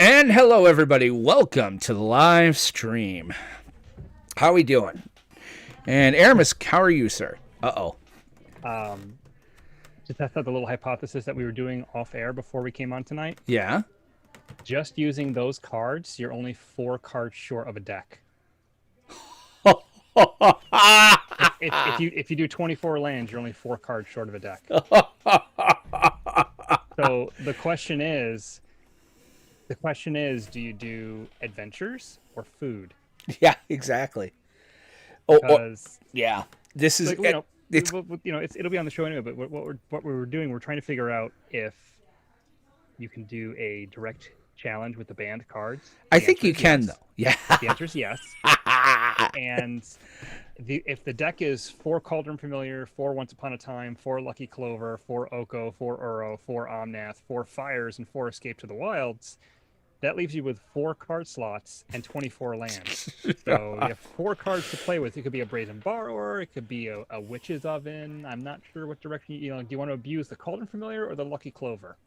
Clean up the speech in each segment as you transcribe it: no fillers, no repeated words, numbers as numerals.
And hello, everybody. Welcome to the live stream. How are we doing? And Aramis, how are you, sir? Uh-oh. To test out the little hypothesis that we were doing off air before we came on tonight, Yeah? just using those cards, you're only 4 cards short of a deck. If you do 24 lands, you're only 4 cards short of a deck. So the question is, do you do adventures or food? Yeah, exactly. Because yeah. This is like, it's it'll be on the show anyway. But what we're doing, we're trying to figure out if you can do a direct challenge with the banned cards. I think you can, yes. though. Yeah. The answer is yes. And if the deck is 4 Cauldron Familiar, 4 Once Upon a Time, 4 Lucky Clover, 4 Oko, 4 Uro, 4 Omnath, 4 Fires, and 4 Escape to the Wilds, that leaves you with 4 card slots and 24 lands. So you have 4 cards to play with. It could be a Brazen Borrower. It could be a Witch's Oven. I'm not sure what direction, do you want to abuse the Cauldron Familiar or the Lucky Clover?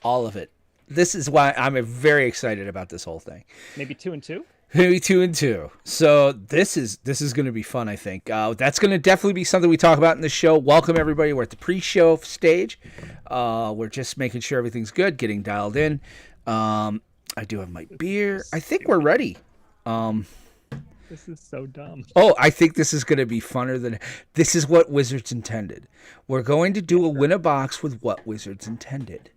All of it. This is why I'm very excited about this whole thing. Maybe 2 and 2? Maybe 2 and 2. So this is going to be fun, I think. That's going to definitely be something we talk about in the show. Welcome, everybody. We're at the pre-show stage. We're just making sure everything's good, getting dialed in. I do have my beer. I think we're ready. This is so dumb. Oh, I think this is going to be funner than... This is what Wizards intended. We're going to do a win a box with what Wizards intended.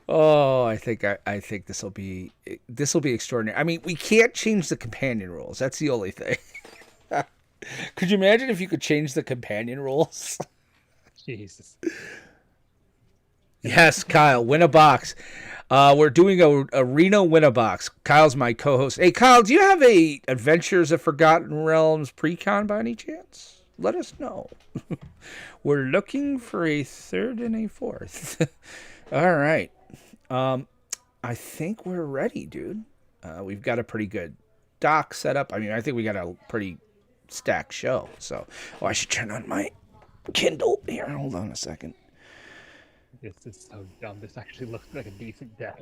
Oh, I think this will be extraordinary. I mean, we can't change the companion rules. That's the only thing. Could you imagine if you could change the companion rules? Jesus. Yes, Kyle, win a box. We're doing a Reno win a box. Kyle's my co-host. Hey, Kyle, do you have a Adventures of Forgotten Realms pre-con by any chance? Let us know. We're looking for a 3rd and a 4th. All right. I think we're ready, dude. We've got a pretty good doc set up. I mean, I think we got a pretty stacked show. So, I should turn on my Kindle here. Hold on a second. This is so dumb. This actually looks like a decent deck.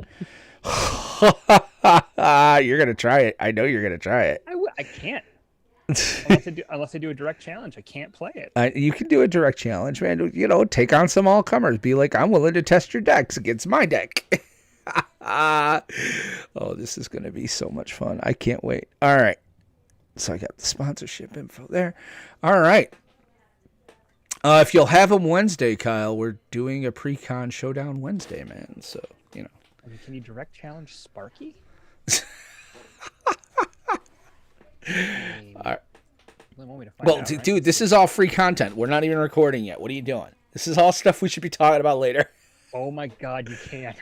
You're gonna try it. I know you're gonna try it. I can't. unless I do a direct challenge, I can't play it. You can do a direct challenge, man. Take on some all-comers. Be like, I'm willing to test your decks against my deck. Oh, this is going to be so much fun. I can't wait. All right. So I got the sponsorship info there. All right. If you'll have them Wednesday, Kyle, we're doing a pre-con showdown Wednesday, man. So, I mean, can you direct challenge Sparky? All right. Well, dude, this is all free content. We're not even recording yet. What are you doing? This is all stuff we should be talking about later. Oh my God, you can't.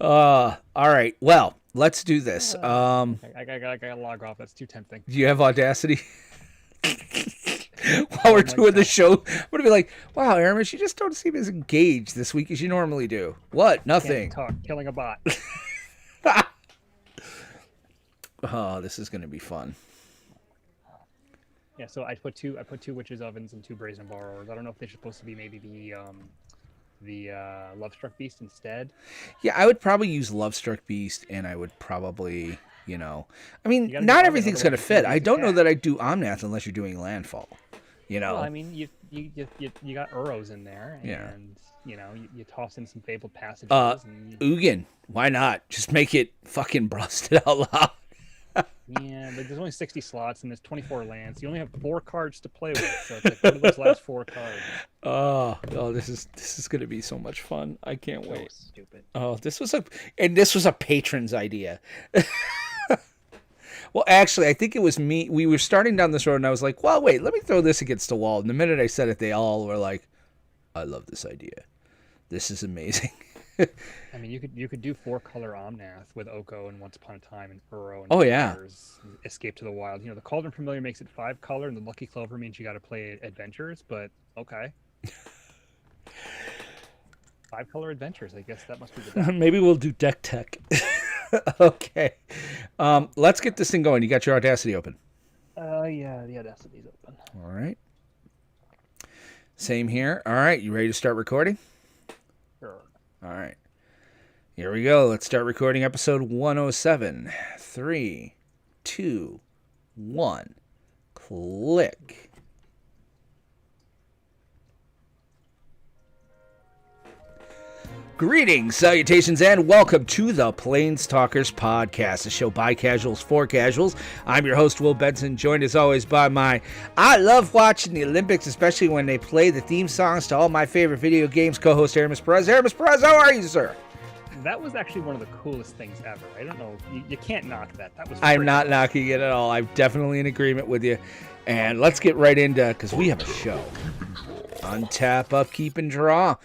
All right. Well, let's do this. I gotta log off. That's too tempting. Do you have Audacity? While we're doing the show, I'm gonna be like, "Wow, Aramis, you just don't seem as engaged this week as you normally do." What? Nothing. Can't talk. Killing a bot. Oh, this is gonna be fun. Yeah, so I put two Witches Ovens and 2 Brazen Borrowers. I don't know if they're supposed to be maybe the Lovestruck Beast instead. Yeah, I would probably use Lovestruck Beast, and I would probably, I mean, not everything's gonna fit. I don't know that I do Omnath unless you're doing Landfall. Well, I mean, you got Uros in there, and yeah. you toss in some Fabled Passages. Ugin, why not? Just make it fucking busted out loud. Yeah, but there's only 60 slots and there's 24 lands. You only have 4 cards to play with, so it's like, what are those last 4 cards? Oh, this is gonna be so much fun. I can't wait. Stupid. Oh, this was a patron's idea. Well, actually, I think it was me. We were starting down this road, and I was like, "Well, wait, let me throw this against the wall." And the minute I said it, they all were like, "I love this idea. This is amazing." I mean, you could do 4-color Omnath with Oko and Once Upon a Time and Uro and Fires, Escape to the Wild. The Cauldron Familiar makes it 5-color, and the Lucky Clover means you got to play Adventures. But okay, 5-color Adventures. I guess that must be the deck. Maybe we'll do deck tech. Okay, let's get this thing going. You got your Audacity open? Yeah, the Audacity's open. All right. Same here. All right, you ready to start recording? Sure. All right. Here we go. Let's start recording episode 107. 3, 2, 1. Click. Greetings, salutations, and welcome to the PlanesTalkers podcast, a show by casuals for casuals. I'm your host, Will Benson, joined as always by I love watching the Olympics, especially when they play the theme songs to all my favorite video games, co-host Aramis Perez. Aramis Perez, how are you, sir? That was actually one of the coolest things ever. I don't know. You can't knock that. That was. I'm not knocking it at all. I'm definitely in agreement with you. And let's get right into, because we have a show. Untap, upkeep, and draw.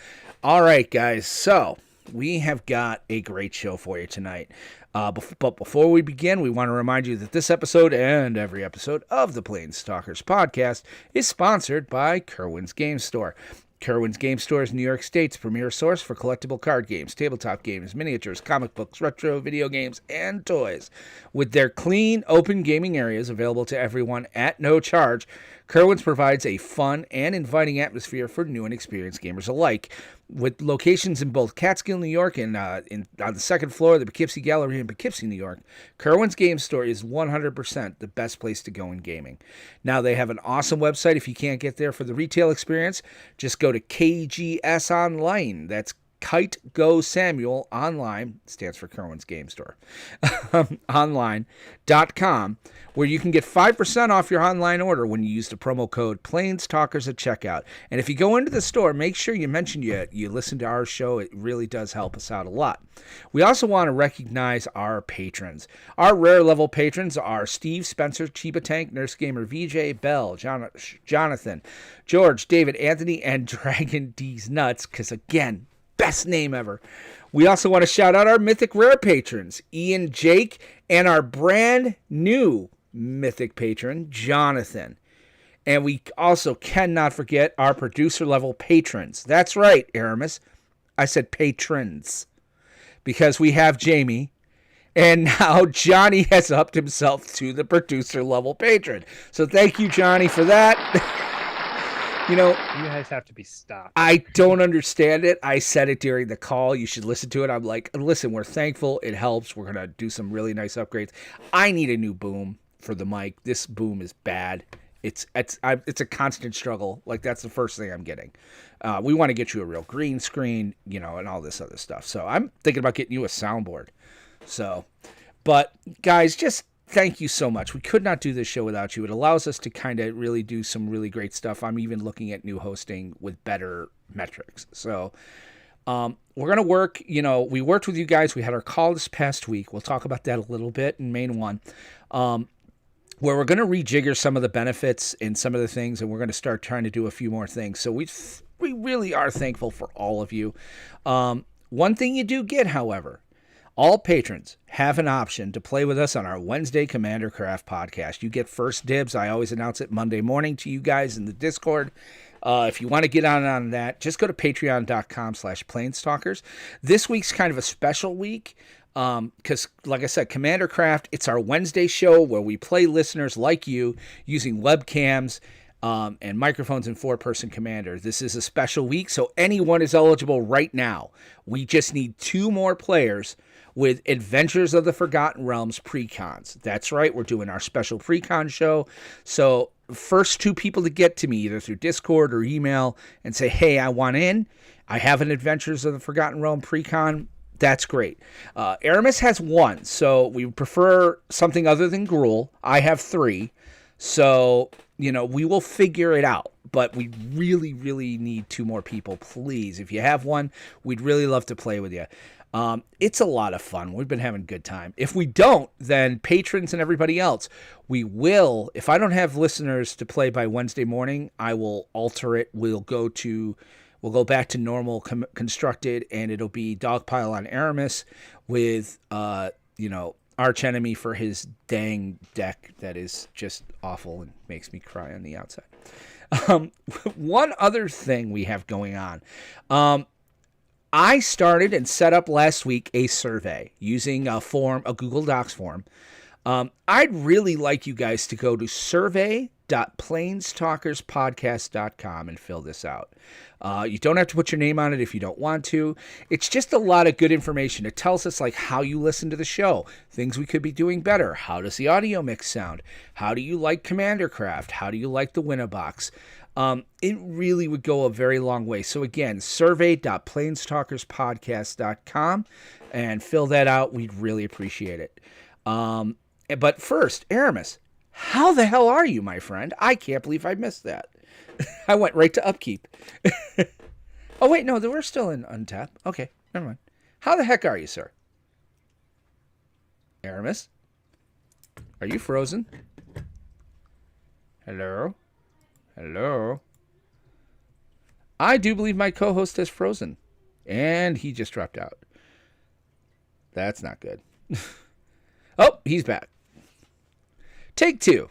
All right, guys, so we have got a great show for you tonight. But before we begin, we want to remind you that this episode and every episode of the PlanesTalkers podcast is sponsored by Kerwin's Game Store. Kerwin's Game Store is New York State's premier source for collectible card games, tabletop games, miniatures, comic books, retro video games, and toys. With their clean, open gaming areas available to everyone at no charge, Kerwin's provides a fun and inviting atmosphere for new and experienced gamers alike. With locations in both Catskill, New York, and on the second floor of the Poughkeepsie Gallery in Poughkeepsie, New York, Kerwin's Game Store is 100% the best place to go in gaming. Now, they have an awesome website. If you can't get there for the retail experience, just go to KGS Online. That's Kite Go Samuel Online, stands for Kerwin's Game Store, online.com, where you can get 5% off your online order when you use the promo code PlanesTalkers at checkout. And if you go into the store, make sure you mention you listen to our show. It really does help us out a lot. We also want to recognize our patrons. Our rare level patrons are Steve, Spencer, Chiba Tank, Nurse Gamer, VJ, Bell, Jonathan, George, David, Anthony, and Dragon D's Nuts, because again, best name ever. We also want to shout out our Mythic Rare patrons, Ian, Jake, and our brand new Mythic patron, Jonathan. And we also cannot forget our producer level patrons. That's right, Aramis. I said patrons. Because we have Jamie, and now Johnny has upped himself to the producer level patron. So thank you, Johnny, for that. You know, you guys have to be stopped. I don't understand it. I said it during the call. You should listen to it. I'm like, listen, we're thankful. It helps. We're going to do some really nice upgrades. I need a new boom for the mic. This boom is bad. It's a constant struggle. Like, that's the first thing I'm getting. We want to get you a real green screen, and all this other stuff. So I'm thinking about getting you a soundboard. So, but guys, just thank you so much. We could not do this show without you. It allows us to kind of really do some really great stuff. I'm even looking at new hosting with better metrics. So we're going to work, we worked with you guys. We had our call this past week. We'll talk about that a little bit in main one, where we're going to rejigger some of the benefits and some of the things, and we're going to start trying to do a few more things. So we really are thankful for all of you. One thing you do get, however, all patrons have an option to play with us on our Wednesday Commander Craft podcast. You get first dibs. I always announce it Monday morning to you guys in the Discord. If you want to get on that, just go to patreon.com/planestalkers. This week's kind of a special week because, like I said, Commander Craft, it's our Wednesday show where we play listeners like you using webcams and microphones in four-person Commander. This is a special week, so anyone is eligible right now. We just need 2 more players with Adventures of the Forgotten Realms pre-cons. That's right, we're doing our special pre-con show. So first 2 people to get to me either through Discord or email and say, hey, I want in. I have an Adventures of the Forgotten Realm pre-con. That's great. Aramis has 1, so we prefer something other than Gruul. I have 3. So, we will figure it out. But we really, really need 2 more people, please. If you have one, we'd really love to play with you. It's a lot of fun. We've been having a good time. If we don't, then patrons and everybody else, we will. If I don't have listeners to play by Wednesday morning, I will alter it. We'll go back to normal constructed, and it'll be Dogpile on Aramis with, Arch Enemy for his dang deck that is just awful and makes me cry on the outside. One other thing we have going on. I started and set up last week a survey using a Google Docs form. I'd really like you guys to go to survey.com www.planestalkerspodcast.com and fill this out. You don't have to put your name on it if you don't want to. It's just a lot of good information. It tells us like how you listen to the show, things we could be doing better. How does the audio mix sound? How do you like Commander Craft? How do you like the Winnabox? It really would go a very long way. So again, survey.planestalkerspodcast.com and fill that out. We'd really appreciate it. But first, Aramis, how the hell are you, my friend? I can't believe I missed that. I went right to upkeep. Oh, wait, no, we're still in untap. Okay, never mind. How the heck are you, sir? Aramis? Are you frozen? Hello? Hello? I do believe my co-host has frozen. And he just dropped out. That's not good. Oh, he's back. Take two.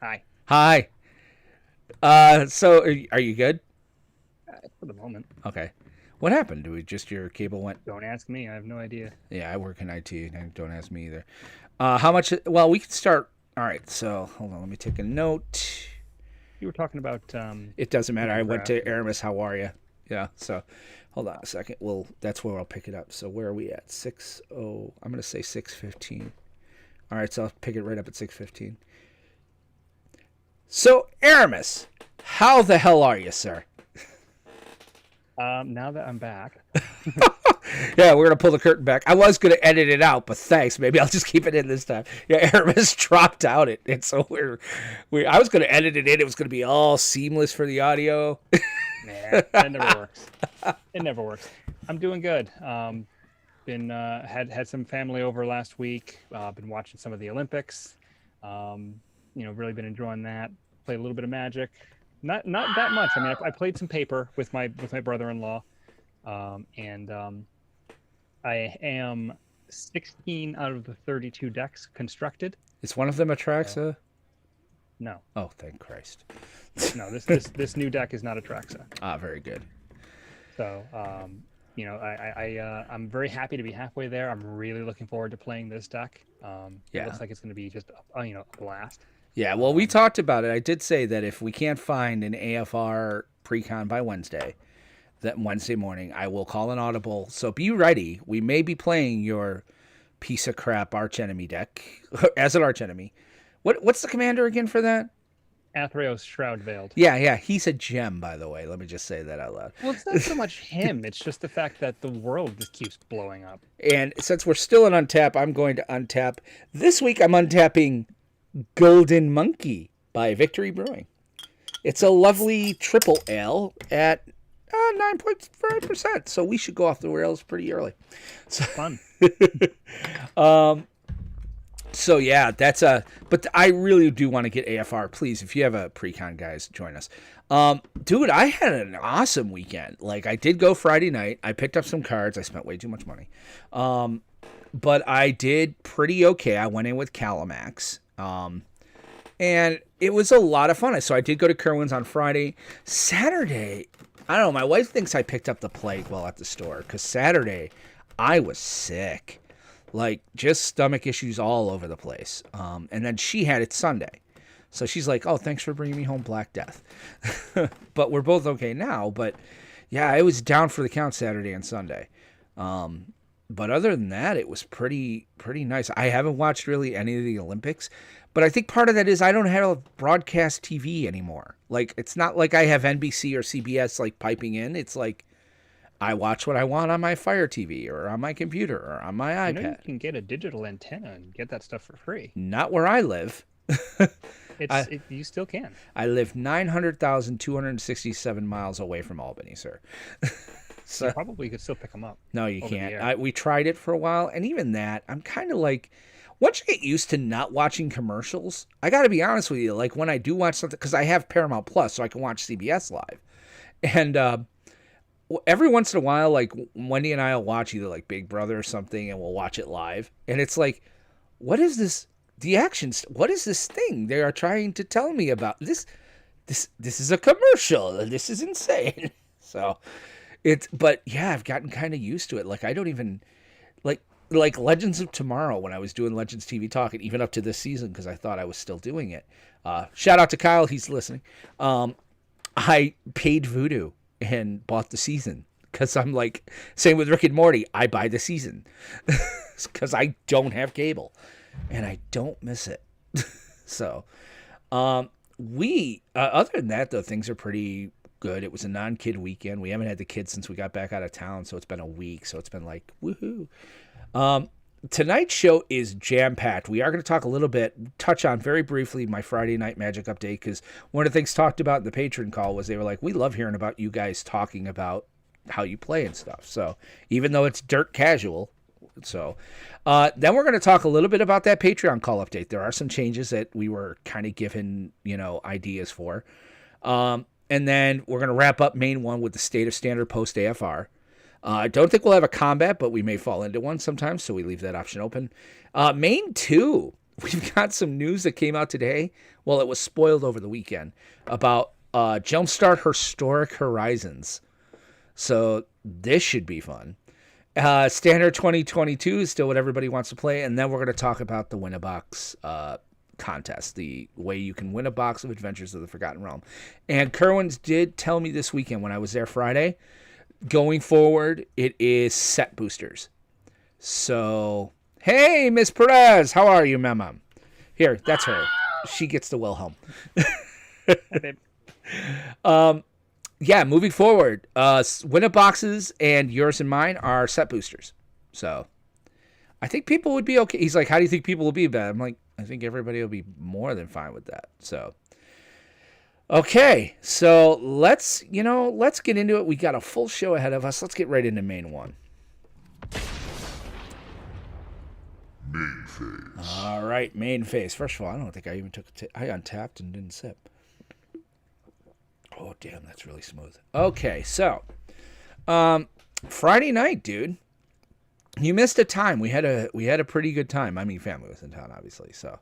Hi. Hi. So are you good? For the moment. Okay. What happened? Your cable went? Don't ask me. I have no idea. Yeah, I work in IT. And don't ask me either. How much? Well, we can start. All right. So hold on. Let me take a note. You were talking about. It doesn't matter. I went to Aramis. How are you? Yeah. So hold on a second. Well, that's where I'll pick it up. So where are we at? 6:00. I'm going to say 6:15. All right. So I'll pick it right up at 6:15. So Aramis, how the hell are you, sir? Now that I'm back. Yeah, we're gonna pull the curtain back. I was gonna edit it out, but thanks. Maybe I'll just keep it in this time. Yeah, Aramis dropped out it, and so I was gonna edit it in. It was gonna be all seamless for the audio. Nah, that never works. It never works. I'm doing good. Had some family over last week. Been watching some of the Olympics. Really been enjoying that. Played a little bit of Magic. Not that much. I mean, I played some paper with my brother-in-law, and I am 16 out of the 32 decks constructed. Is one of them Atraxa? No. Oh, thank Christ. No, this new deck is not Atraxa. Ah, very good. So, I'm very happy to be halfway there. I'm really looking forward to playing this deck. It looks like it's going to be just a blast. Yeah, well, we talked about it. I did say that if we can't find an AFR pre-con by Wednesday, that Wednesday morning, I will call an audible. So be ready. We may be playing your piece of crap archenemy deck as an archenemy. What's the commander again for that? Athreos Shroud Veiled. Yeah. He's a gem, by the way. Let me just say that out loud. Well, it's not so much him. It's just the fact that the world just keeps blowing up. And since we're still in untap, I'm going to untap. This week, I'm untapping Golden Monkey by Victory Brewing. It's a lovely triple ale at 9.5%, so we should go off the rails pretty early. So, fun. So yeah, but I really do want to get AFR. Please, if you have a pre-con, guys, join us. Dude, I had an awesome weekend. Like, I did go Friday night. I picked up some cards. I spent way too much money. But I did pretty okay. I went in with Calamax. And it was a lot of fun. So I did go to Kerwin's on Friday. Saturday, I don't know. My wife thinks I picked up the plague while at the store, because Saturday I was sick, like just stomach issues all over the place. And then she had it Sunday. So she's like, oh, thanks for bringing me home Black Death. But we're both okay now. But yeah, I was down for the count Saturday and Sunday. But other than that, it was pretty nice. I haven't watched really any of the Olympics, but I think part of that is I don't have broadcast TV anymore. Like, it's not like I have NBC or CBS like piping in. It's like I watch what I want on my Fire TV or on my computer or on my iPad. You can get a digital antenna and get that stuff for free. Not where I live. You still can. I live 900,267 miles away from Albany, sir. So you probably could still pick them up. No, you can't. We tried it for a while, and even that, I'm kind of like, once you get used to not watching commercials, I got to be honest with you, like when I do watch something, because I have Paramount Plus, so I can watch CBS live, and every once in a while, like Wendy and I will watch either like Big Brother or something, and we'll watch it live, and it's like, what is this? The actions? What is this thing they are trying to tell me about? This is a commercial. This is insane. So. But yeah, I've gotten kind of used to it. Like, I don't even, like like Legends of Tomorrow, when I was doing Legends TV Talk, and even up to this season, because I thought I was still doing it. Shout out to Kyle, he's listening. I paid Voodoo and bought the season, because I'm like, same with Rick and Morty, I buy the season because I don't have cable and I don't miss it. So other than that, though, things are pretty good. It was a non-kid weekend. We haven't had the kids since we got back out of town, so it's been a week. So it's been like, woohoo. Tonight's show is jam-packed. We are going to talk a little bit, touch on very briefly my Friday Night Magic update, because one of the things talked about in the patron call was they were like, we love hearing about you guys talking about how you play and stuff. So even though it's dirt casual. So then we're going to talk a little bit about that Patreon call update. There are some changes that we were kind of given, ideas for. And then we're going to wrap up main one with the state of standard post AFR. I don't think we'll have a combat, but we may fall into one sometimes, so we leave that option open. Main 2, we've got some news that came out today. Well, it was spoiled over the weekend about Jumpstart Historic Horizons. So this should be fun. Standard 2022 is still what everybody wants to play, and then we're going to talk about the Win-A-Box contest, the way you can win a box of Adventures of the Forgotten Realm. And Kerwins did tell me this weekend when I was there Friday, going forward, it is set boosters. So, hey, Miss Perez, how are you, Mama? Here, that's her. She gets the Wilhelm. Yeah, moving forward, winner boxes and yours and mine are set boosters. So, I think people would be okay. He's like, how do you think people will be about it? I'm like, I think everybody will be more than fine with that. So, okay, so let's get into it. We got a full show ahead of us. Let's get right into main one. Main phase. All right, main phase. First of all, I don't think I even took I untapped and didn't sip. Oh, damn, that's really smooth. Okay, so Friday night, dude. You missed a time. We had a pretty good time. I mean, family was in town, obviously. So,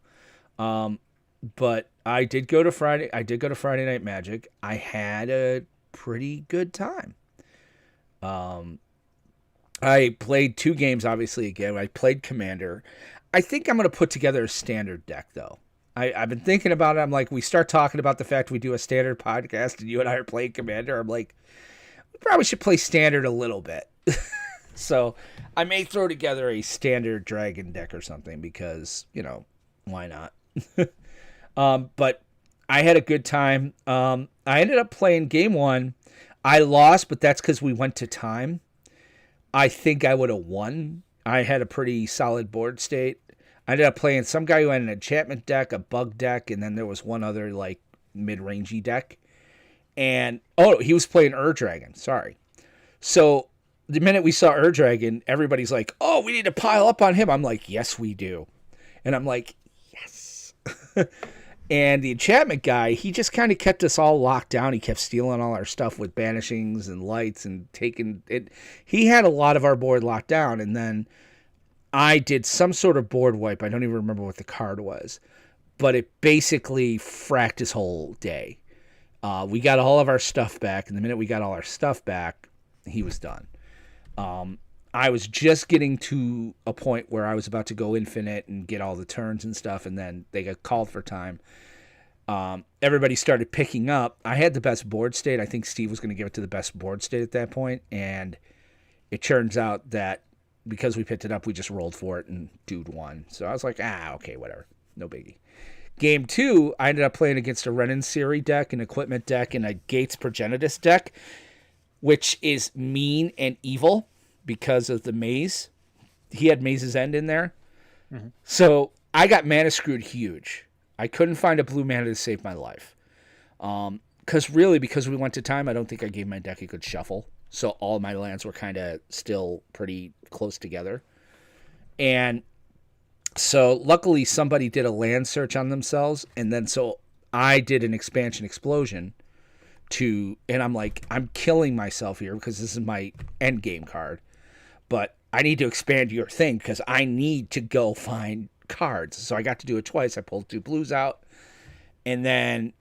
but I did go to Friday Night Magic. I had a pretty good time. I played 2 games, obviously, again. I played Commander. I think I'm going to put together a standard deck, though. I've been thinking about it. I'm like, we start talking about the fact we do a standard podcast and you and I are playing Commander. I'm like, we probably should play standard a little bit. So I may throw together a standard dragon deck or something because, why not? But I had a good time. I ended up playing game 1. I lost, but that's because we went to time. I think I would have won. I had a pretty solid board state. I ended up playing some guy who had an enchantment deck, a bug deck, and then there was one other like mid-rangey deck. And he was playing Dragon. Sorry. So the minute we saw Dragon, everybody's like, "Oh, we need to pile up on him." I'm like, "Yes, we do." And I'm like, "Yes." And the enchantment guy, he just kind of kept us all locked down. He kept stealing all our stuff with banishings and lights and taking it. He had a lot of our board locked down, and then I did some sort of board wipe. I don't even remember what the card was, but it basically fracked his whole day. We got all of our stuff back, and the minute we got all our stuff back, he was done. I was just getting to a point where I was about to go infinite and get all the turns and stuff, and then they got called for time. Everybody started picking up. I had the best board state. I think Steve was going to give it to the best board state at that point, and it turns out that because we picked it up, we just rolled for it and dude won. So I was like, okay, whatever. No biggie. Game 2, I ended up playing against a Renin Siri deck, an equipment deck, and a Gates Progenitus deck, which is mean and evil because of the maze. He had Maze's End in there. Mm-hmm. So I got mana screwed huge. I couldn't find a blue mana to save my life. Because we went to time, I don't think I gave my deck a good shuffle. So all my lands were kind of still pretty close together. And so luckily somebody did a land search on themselves. And then so I did an expansion explosion and I'm like, I'm killing myself here because this is my end game card. But I need to expand your thing because I need to go find cards. So I got to do it twice. I pulled 2 blues out and then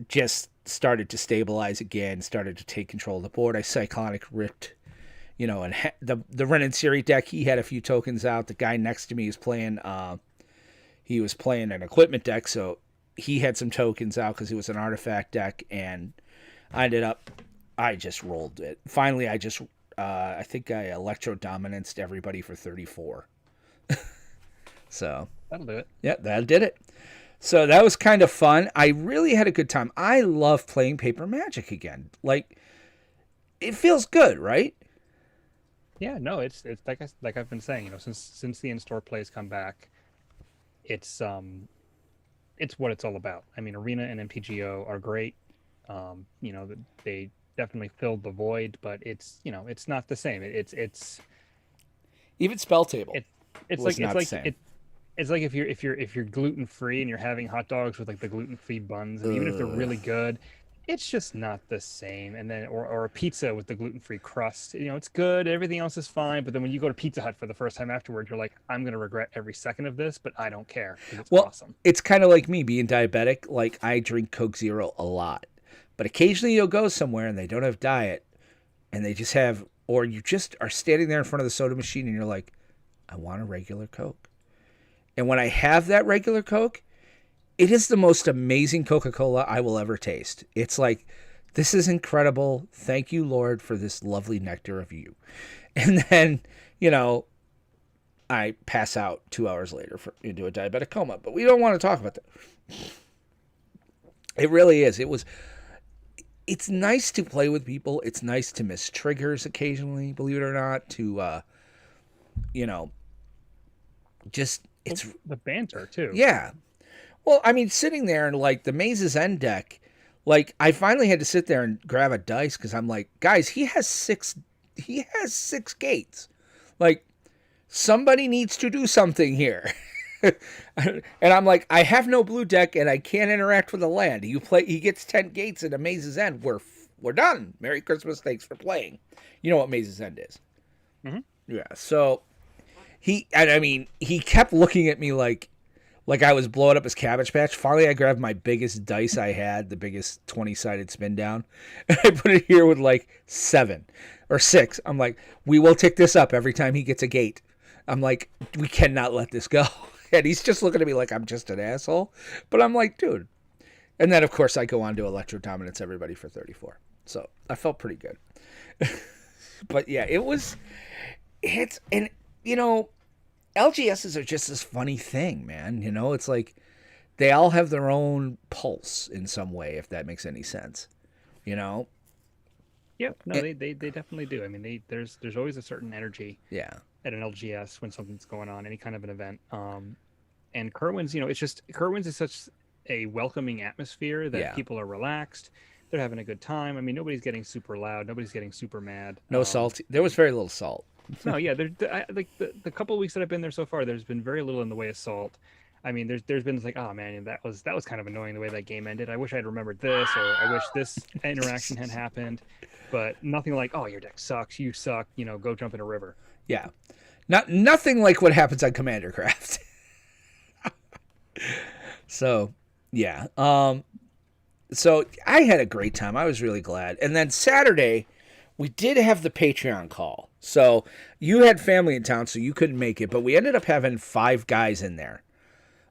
just started to stabilize again, started to take control of the board. I cyclonic ripped you know, and the Ren and Siri deck, he had a few tokens out. The guy next to me is playing, he was playing an equipment deck, so he had some tokens out because it was an artifact deck, and I just rolled it. Finally, I think I electro dominanced everybody for 34. So That'll do it. yeah, that did it. So that was kind of fun. I really had a good time. I love playing Paper Magic again. Like, it feels good, right? Yeah, no, it's like I've been saying, you know, since the in-store plays come back, it's what it's all about. I mean, Arena and MTGO are great. You know, they definitely filled the void, but it's, you know, it's not the same. It's Even Spell Table. it's was like not the it's same. like it's like if you're gluten free and you're having hot dogs with like the gluten free buns, and even if they're really good, it's just not the same. And then or a pizza with the gluten free crust, you know, it's good. Everything else is fine, but then when you go to Pizza Hut for the first time afterwards, you're like, I'm gonna regret every second of this, but I don't care. 'Cause it's awesome. It's kind of like me being diabetic. Like, I drink Coke Zero a lot, but occasionally you'll go somewhere and they don't have diet, and they just have, or you just are standing there in front of the soda machine and you're like, I want a regular Coke. And when I have that regular Coke, it is the most amazing Coca-Cola I will ever taste. It's like, this is incredible. Thank you, Lord, for this lovely nectar of you. And then, you know, I pass out 2 hours later into a diabetic coma. But we don't want to talk about that. It really is. It's nice to play with people. It's nice to miss triggers occasionally, believe it or not, to, you know, just, it's the banter too. yeah. Well, I mean, sitting there and like the Maze's End deck, like I finally had to sit there and grab a dice because I'm like, guys, he has six gates. Like, somebody needs to do something here. And I'm like, I have no blue deck and I can't interact with the land. He gets 10 gates at a Maze's End. We're done. Merry Christmas. Thanks for playing. You know what Maze's End is. Mm-hmm. Yeah. So he kept looking at me like I was blowing up his Cabbage Patch. Finally, I grabbed my biggest dice I had, the biggest 20-sided spin down, and I put it here with like 7 or 6. I'm like, we will tick this up every time he gets a gate. I'm like, we cannot let this go. And he's just looking at me like I'm just an asshole. But I'm like, dude. And then, of course, I go on to Electro Dominance everybody for 34. So I felt pretty good. But yeah, and, you know, LGSs are just this funny thing, man. You know, it's like they all have their own pulse in some way, if that makes any sense. You know? Yep. No, they definitely do. I mean, there's always a certain energy. Yeah. At an LGS when something's going on, any kind of an event. And Kerwin's, you know, Kerwin's is such a welcoming atmosphere that people are relaxed. They're having a good time. I mean, nobody's getting super loud. Nobody's getting super mad. No salt. There was very little salt. No, yeah. Like the couple of weeks that I've been there so far, there's been very little in the way of salt. I mean, there's been like, oh man, that was kind of annoying the way that game ended. I wish I had remembered this, or I wish this interaction had happened. But nothing like, oh, your deck sucks. You suck. You know, go jump in a river. Yeah. Nothing like what happens on Commander Craft. So, yeah. So I had a great time. I was really glad. And then Saturday, we did have the Patreon call. So you had family in town, so you couldn't make it. But we ended up having 5 guys in there.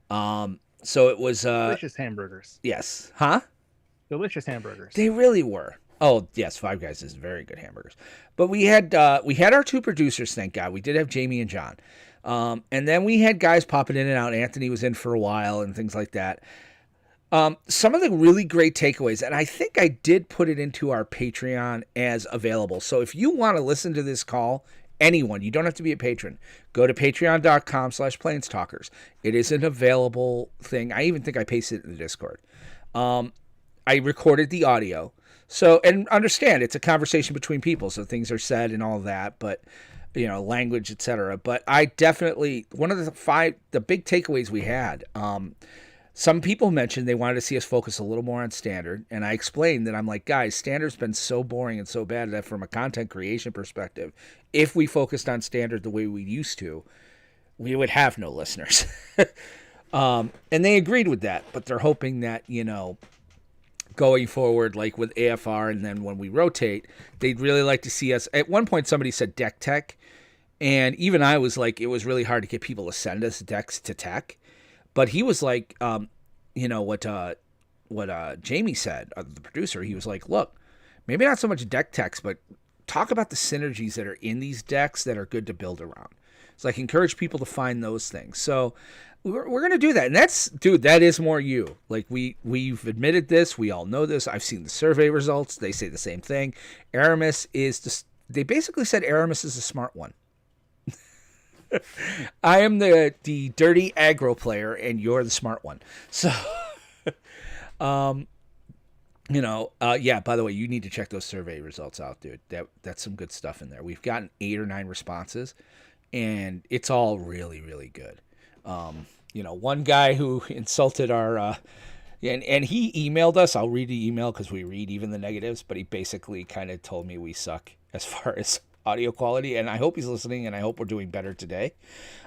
So it was... delicious hamburgers. Yes. Huh? Delicious hamburgers. They really were. Oh, yes, Five Guys is very good hamburgers. But we had our 2 producers, thank God. We did have Jamie and John. And then we had guys popping in and out. Anthony was in for a while and things like that. Some of the really great takeaways, and I think I did put it into our Patreon as available. So if you want to listen to this call, anyone, you don't have to be a patron, go to patreon.com/PlanesTalkers. It is an available thing. I even think I pasted it in the Discord. I recorded the audio. So, and understand, it's a conversation between people, so things are said and all that, but, you know, language, etc. But I definitely, one of the big takeaways we had, some people mentioned they wanted to see us focus a little more on Standard, and I explained that I'm like, guys, Standard's been so boring and so bad that from a content creation perspective, if we focused on Standard the way we used to, we would have no listeners. And they agreed with that, but they're hoping that, you know, going forward, like with AFR, and then when we rotate, they'd really like to see us. At one point, somebody said deck tech, and even I was like, it was really hard to get people to send us decks to tech. But he was like, what Jamie said, the producer. He was like, look, maybe not so much deck techs, but talk about the synergies that are in these decks that are good to build around. So like encourage people to find those things. So we're gonna do that, and that is more you. Like we've admitted this, we all know this. I've seen the survey results; they say the same thing. Aramis they basically said Aramis is a smart one. I am the dirty aggro player, and you're the smart one. So, yeah. By the way, you need to check those survey results out, dude. That's some good stuff in there. We've gotten 8 or 9 responses, and it's all really, really good. One guy who insulted our, and he emailed us. I'll read the email because we read even the negatives, but he basically kind of told me we suck as far as audio quality, and I hope he's listening, and I hope we're doing better today.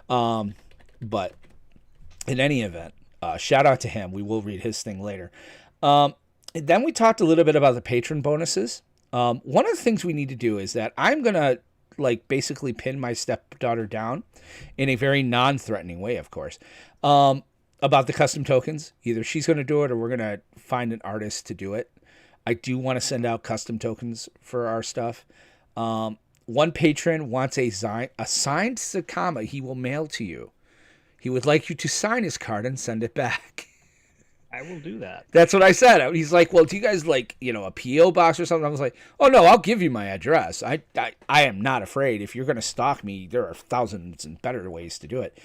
But in any event, shout out to him. We will read his thing later. Then we talked a little bit about the patron bonuses. One of the things we need to do is that I'm going to basically pin my stepdaughter down in a very non-threatening way, of course, about the custom tokens. Either she's going to do it or we're going to find an artist to do it. I do want to send out custom tokens for our stuff. One patron wants a signed Sakama he will mail to you. He would like you to sign his card and send it back. I will do that. That's what I said. He's like, well, do you guys a P.O. box or something? I was like, oh, no, I'll give you my address. I am not afraid. If you're going to stalk me, there are thousands and better ways to do it.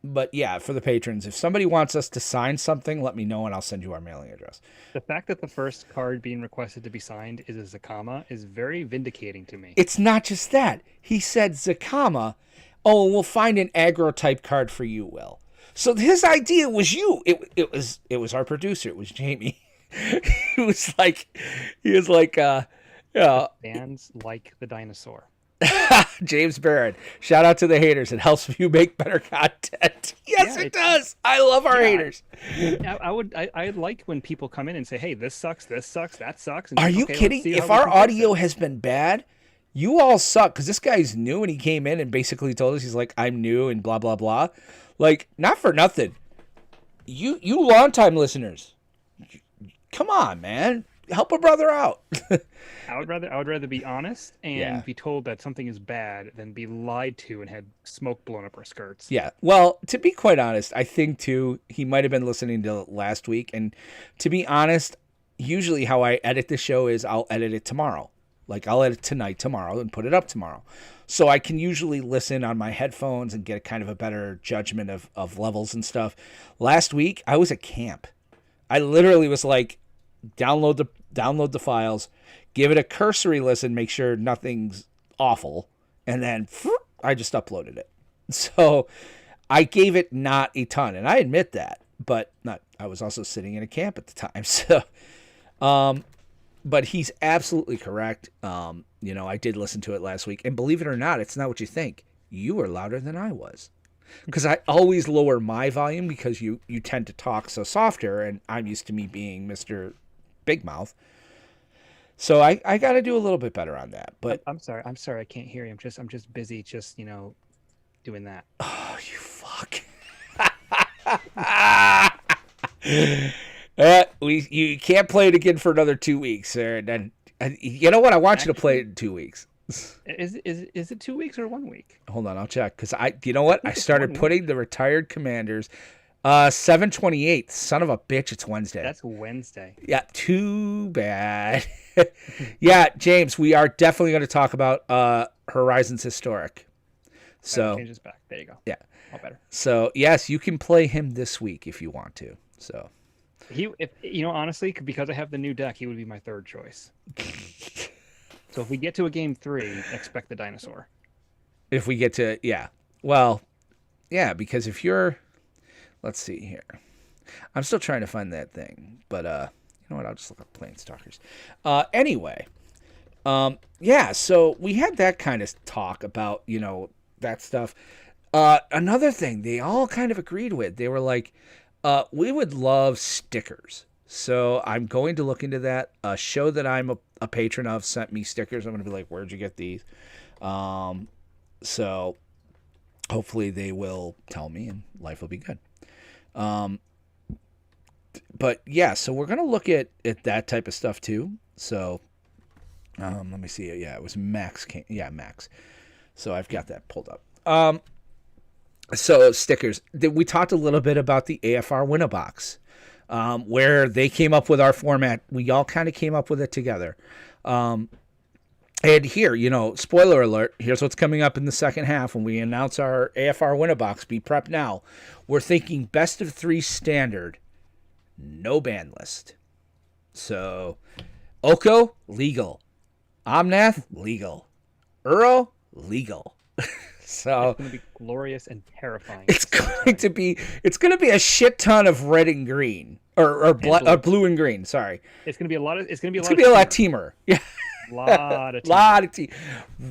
But yeah, for the patrons, if somebody wants us to sign something, let me know and I'll send you our mailing address. The fact that the first card being requested to be signed is a Zakama is very vindicating to me. It's not just that. He said Zakama, oh, we'll find an aggro type card for you, Will. So his idea was you. It was our producer. It was Jamie. he was like, Fans like the dinosaur. James Barrett. Shout out to the haters. It helps you make better content. Yes, it does. I love our haters. I like when people come in and say, hey, this sucks, that sucks. And are you kidding? If our audio has been bad, you all suck. Because this guy's new and he came in and basically told us, he's like, I'm new and blah, blah, blah. Like, not for nothing. You longtime listeners, come on, man. Help a brother out. I would rather be honest and be told that something is bad than be lied to and had smoke blown up our skirts. Yeah. Well, to be quite honest, I think too he might have been listening to last week, and to be honest, usually how I edit the show is I'll edit it tomorrow. Like I'll edit tomorrow and put it up tomorrow. So I can usually listen on my headphones and get a kind of a better judgment of levels and stuff. Last week I was at camp. I literally was like, download the files, give it a cursory listen, make sure nothing's awful, and then I just uploaded it. So I gave it not a ton, and I admit that, but I was also sitting in a camp at the time. So, but he's absolutely correct. I did listen to it last week, and believe it or not, it's not what you think. You were louder than I was. Because I always lower my volume because you tend to talk so softer, and I'm used to me being Mr. Big Mouth. So I got to do a little bit better on that. But I'm sorry, I can't hear you. I'm just busy, doing that. Oh, you fuck! You can't play it again for another 2 weeks, sir. And then you know what? I want you to play it in 2 weeks. Is it 2 weeks or 1 week? Hold on, I'll check. Because you know what? I started putting the retired commanders. 7/28. Son of a bitch, it's Wednesday. That's Wednesday. Yeah, too bad. Yeah, James, we are definitely going to talk about Horizons Historic. So change this back. There you go. Yeah. All better. So yes, you can play him this week if you want to. So honestly, because I have the new deck, he would be my third choice. So if we get to a game 3, expect the dinosaur. If we get to, well, because if you're, let's see here, I'm still trying to find that thing, but you know what? I'll just look up PlanesTalkers. Anyway, so we had that kind of talk about that stuff. Another thing they all kind of agreed with, they were like, we would love stickers. So I'm going to look into that. A show that I'm a patron of sent me stickers. I'm going to be like, where'd you get these? So hopefully they will tell me and life will be good. But yeah, so we're going to look at that type of stuff too. So let me see. Yeah, it was Max. Max. So I've got that pulled up. So stickers. We talked a little bit about the AFR Win-A-Box, where they came up with our format. We all kind of came up with it together. And here, spoiler alert, here's what's coming up in the second half when we announce our AFR Win-A-Box. Be prepped now. We're thinking best of 3 standard, no ban list. So, Oko, legal. Omnath, legal. Uro, legal. So it's going to be glorious and terrifying. It's going to be a shit ton of red and green or blue and green. Sorry. It's going to be a lot of teamer. Yeah. Lot of team.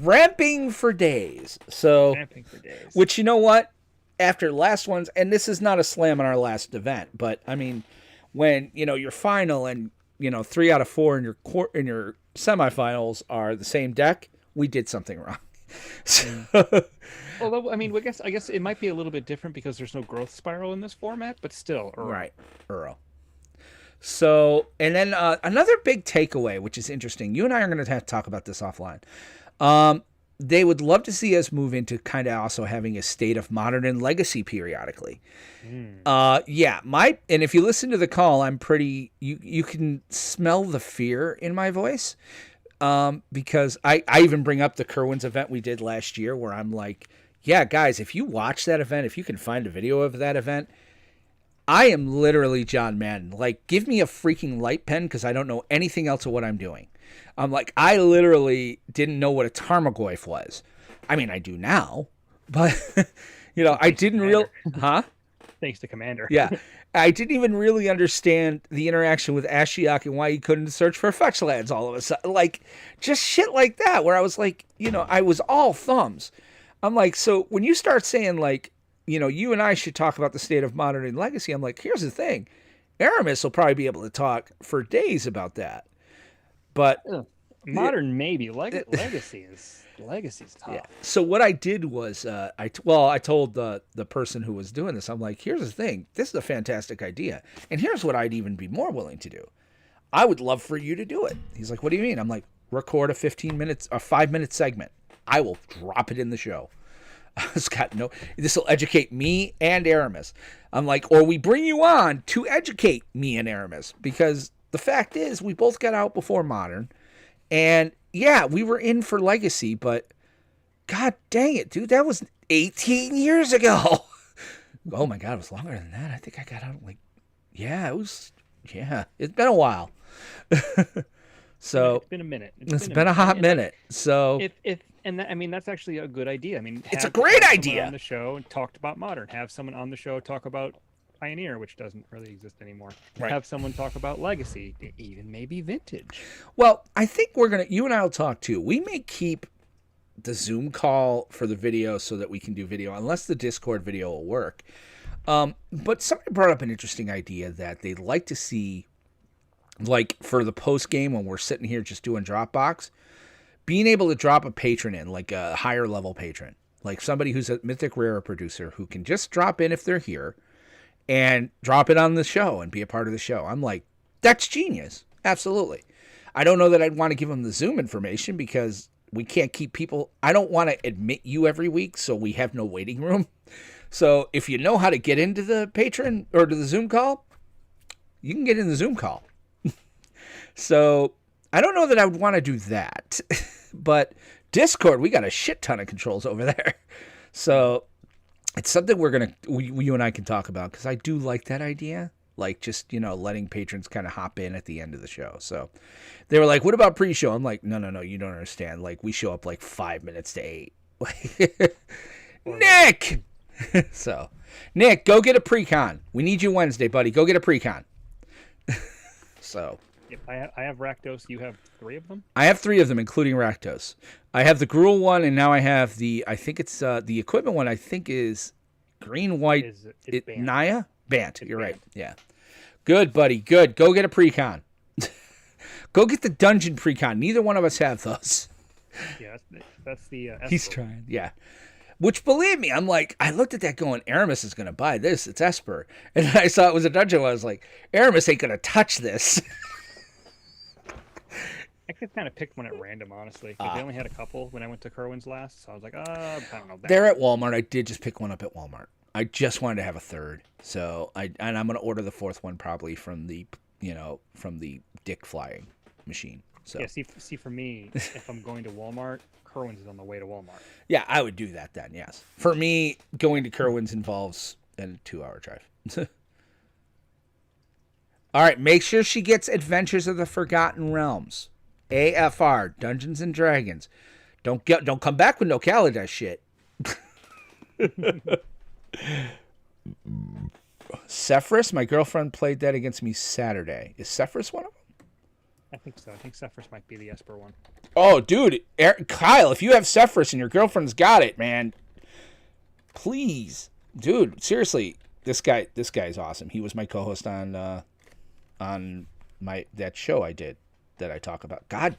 Ramping for days. So ramping for days. Which, you know what? After last one's, and this is not a slam on our last event, but I mean, when your final and 3 out of 4 in your semifinals are the same deck, we did something wrong. So, although I mean, I guess it might be a little bit different because there's no growth spiral in this format, but still, right, Uro. So, and then another big takeaway, which is interesting. You and I are going to have to talk about this offline. They would love to see us move into kind of also having a state of modern and legacy periodically. And if you listen to the call, I'm pretty. You can smell the fear in my voice. Because I even bring up the Kerwin's event we did last year where I'm like, yeah, guys, if you watch that event, if you can find a video of that event, I am literally John Madden. Like, give me a freaking light pen because I don't know anything else of what I'm doing. I'm like, I literally didn't know what a Tarmogoyf was. I mean, I do now, but, I didn't Thanks to Commander. Yeah. I didn't even really understand the interaction with Ashiok and why he couldn't search for fetch lands all of a sudden. Like, just shit like that, where I was like, I was all thumbs. I'm like, so when you start saying, like, you and I should talk about the state of modern and legacy, I'm like, here's the thing. Aramis will probably be able to talk for days about that. But modern, maybe. Legacy's tough. Yeah. So what I did was, I told the person who was doing this, I'm like, here's the thing. This is a fantastic idea. And here's what I'd even be more willing to do. I would love for you to do it. He's like, what do you mean? I'm like, record a 5-minute segment. I will drop it in the show. This will educate me and Aramis. I'm like, or we bring you on to educate me and Aramis, because the fact is we both got out before modern, and yeah, we were in for legacy, but god dang it, dude, that was 18 years ago. Oh my god, it was longer than that. I think I got out it's been a while. So it's been a minute. It's been a hot minute. So that's actually a good idea. I mean, it's a great idea on the show and talked about modern. Have someone on the show talk about Pioneer, which doesn't really exist anymore. Right. Have someone talk about legacy, even maybe vintage. Well, I think you and I will talk too. We may keep the Zoom call for the video so that we can do video, unless the Discord video will work. But somebody brought up an interesting idea that they'd like to see, like for the post game when we're sitting here just doing Dropbox, being able to drop a patron in, like a higher level patron, like somebody who's a Mythic Rare producer who can just drop in if they're here and drop it on the show and be a part of the show. I'm like, that's genius. Absolutely. I don't know that I'd want to give them the Zoom information because we can't keep people. I don't want to admit you every week, so we have no waiting room. So if you know how to get into the patron or to the Zoom call, you can get in the Zoom call. So I don't know that I would want to do that. But Discord, we got a shit ton of controls over there. So it's something you and I can talk about, because I do like that idea. Like, just, letting patrons kind of hop in at the end of the show. So they were like, what about pre-show? I'm like, no, you don't understand. Like, we show up like 5 minutes to 8. Nick! So, Nick, go get a pre-con. We need you Wednesday, buddy. Go get a pre-con. So. Yep, I have Rakdos. You have 3 of them? I have 3 of them, including Rakdos. I have the Gruul one, and now I have the equipment one, I think is green, white, Bant. Naya? Bant, you're right. Yeah. Good, buddy. Good. Go get a precon. Go get the dungeon precon. Neither one of us have those. Yeah, that's the. He's Esper. trying. Yeah. Which, believe me, I'm like, I looked at that going, Aramis is going to buy this. It's Esper. And I saw it was a dungeon. I was like, Aramis ain't going to touch this. I could kind of pick one at random, honestly. 'Cause they only had a couple when I went to Kerwin's last, so I was like, I don't know. They're at Walmart. I did just pick one up at Walmart. I just wanted to have a third. So I'm going to order the fourth one probably from the dick flying machine. So Yeah, see, for me, if I'm going to Walmart, Kerwin's is on the way to Walmart. yeah, I would do that then, yes. For me, going to Kerwin's involves a 2-hour drive. All right, make sure she gets Adventures of the Forgotten Realms. AFR, Dungeons and Dragons. Don't come back with no Kaladesh shit. Sephiroth, my girlfriend played that against me Saturday. Is Sephiroth one of them? I think so. I think Sephiroth might be the Esper one. Oh, dude, Kyle, if you have Sephiroth and your girlfriend's got it, man, please, dude, seriously, this guy's awesome. He was my co-host on that show I did that I talk about. God,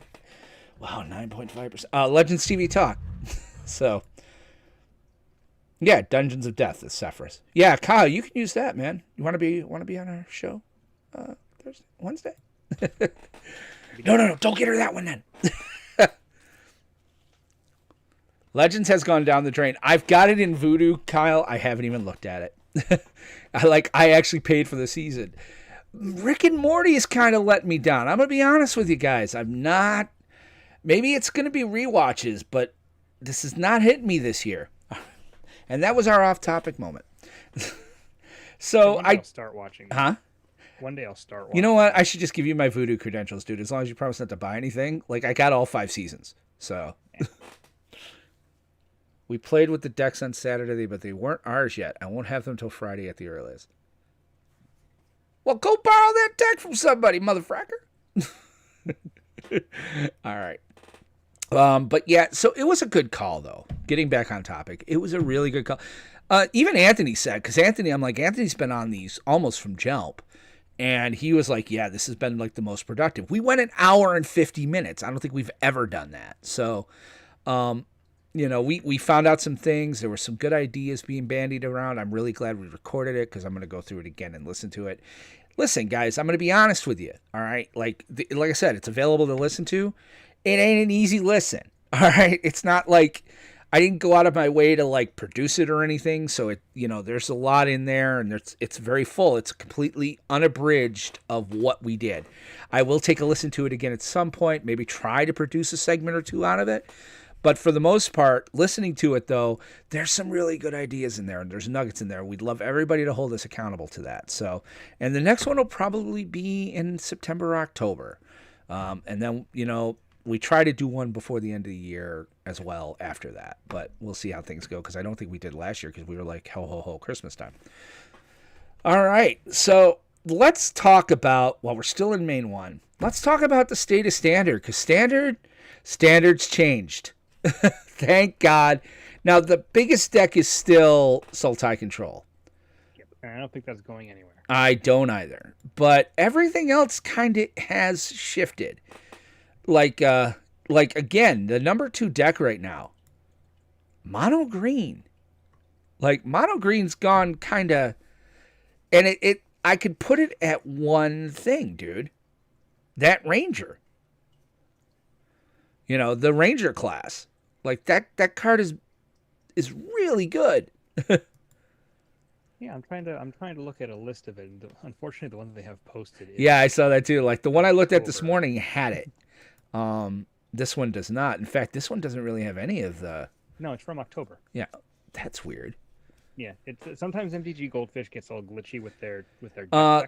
wow, 9.5%. Legends TV Talk. So, yeah, Dungeons of Death is Sephiroth. Yeah, Kyle, you can use that, man. You want to be on our show Thursday, Wednesday? No, don't get her that one then. Legends has gone down the drain. I've got it in Voodoo, Kyle. I haven't even looked at it. I actually paid for the season. Rick and Morty is kind of letting me down. I'm going to be honest with you guys. I'm not. Maybe it's going to be rewatches, but this is not hitting me this year. And that was our off-topic moment. So I'll start watching. Huh? One day I'll start watching. You know what? I should just give you my Voodoo credentials, dude. As long as you promise not to buy anything. Like, I got all 5 seasons. So. We played with the decks on Saturday, but they weren't ours yet. I won't have them till Friday at the earliest. Well, go borrow that deck from somebody, motherfucker. All right. But yeah, so it was a good call, though. Getting back on topic, it was a really good call. Even Anthony said, because Anthony's been on these almost from jump. And he was like, yeah, this has been like the most productive. We went an hour and 50 minutes. I don't think we've ever done that. So, we found out some things. There were some good ideas being bandied around. I'm really glad we recorded it because I'm going to go through it again and listen to it. Listen, guys, I'm going to be honest with you. All right. Like I said, it's available to listen to. It ain't an easy listen. All right. It's not like I didn't go out of my way to like produce it or anything. So there's a lot in there and it's very full. It's completely unabridged of what we did. I will take a listen to it again at some point, maybe try to produce a segment or two out of it. But for the most part, listening to it, though, there's some really good ideas in there, and there's nuggets in there. We'd love everybody to hold us accountable to that. So, and the next one will probably be in September or October. And then, we try to do one before the end of the year as well after that. But we'll see how things go, because I don't think we did last year because we were like, ho, ho, ho, Christmas time. All right, so let's talk about, while we're still in main one, let's talk about the state of Standard, because Standard's changed. Thank God. Now, the biggest deck is still Sultai Control. I don't think that's going anywhere. I don't either. But everything else kind of has shifted. Like again, the number 2 deck right now, Mono Green. Like, Mono Green's gone kind of... And I could put it at one thing, dude. That Ranger. The Ranger class. Like, that card is really good. Yeah, I'm trying to look at a list of it. And unfortunately, the one that they have posted. Yeah, I saw that too. Like, the one I looked at this morning had it. This one does not. In fact, this one doesn't really have any of the... No, it's from October. Yeah, that's weird. Yeah, it's sometimes MTG Goldfish gets all glitchy with their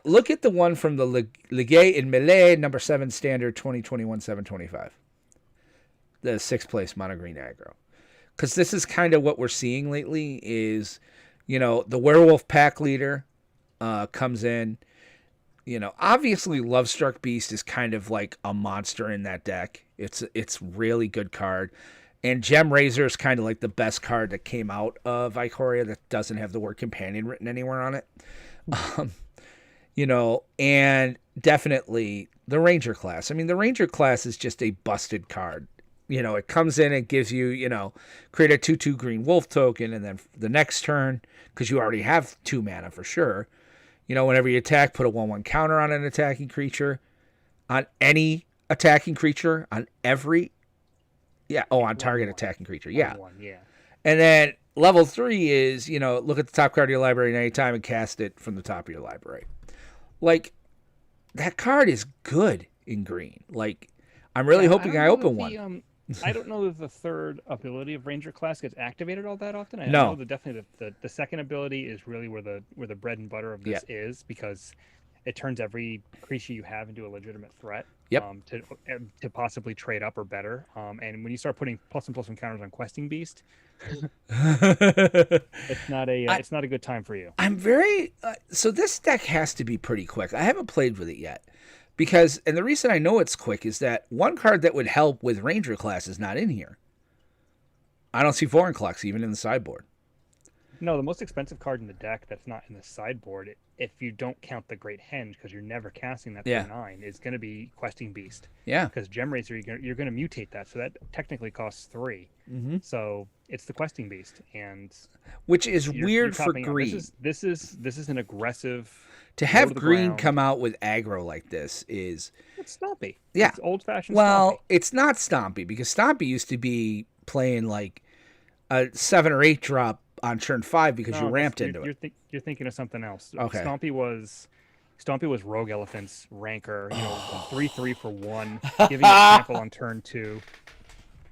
look at the one from the Ligue in Melee, number 7 Standard, 2021-725. The 6th place Mono Green aggro. Because this is kind of what we're seeing lately is, the Werewolf pack leader comes in. Obviously Lovestruck Beast is kind of like a monster in that deck. It's really good card. And Gem Razor is kind of like the best card that came out of Ikoria that doesn't have the word companion written anywhere on it. And definitely the Ranger class. I mean, the Ranger class is just a busted card. It comes in and gives you, create a 2/2 green wolf token, and then the next turn, because you already have 2 mana for sure, whenever you attack, put a 1/1 counter on an attacking creature, on any attacking creature, on target attacking creature. Yeah. And then level 3 is, look at the top card of your library at any time and cast it from the top of your library. Like, that card is good in green. Like, I'm really hoping I open one. I don't know if the third ability of Ranger class gets activated all that often. I No. know that definitely the second ability is really where the bread and butter of this is, because it turns every creature you have into a legitimate threat. Yep. To possibly trade up or better. And when you start putting +1/+1 counters on Questing Beast, it's not a good time for you. I'm very so this deck has to be pretty quick. I haven't played with it yet. And the reason I know it's quick is that one card that would help with Ranger class is not in here. I don't see Foreign Clocks even in the sideboard. No, the most expensive card in the deck that's not in the sideboard, if you don't count the Great Henge, because you're never casting that for 9, is going to be Questing Beast. Yeah. Because Gem Racer, you're going to mutate that, so that technically costs 3. Mm-hmm. So it's the Questing Beast, and which is weird for green. This is an aggressive. To have green come out with aggro like this is... It's stompy. Yeah. It's old-fashioned Well, stompy. It's not stompy, because stompy used to be playing like a 7 or 8 drop on turn 5 because you ramped into it. You're thinking of something else. Okay. Stompy was Rogue Elephant's Rancor, 3/3 for 1, giving you a sample on turn 2.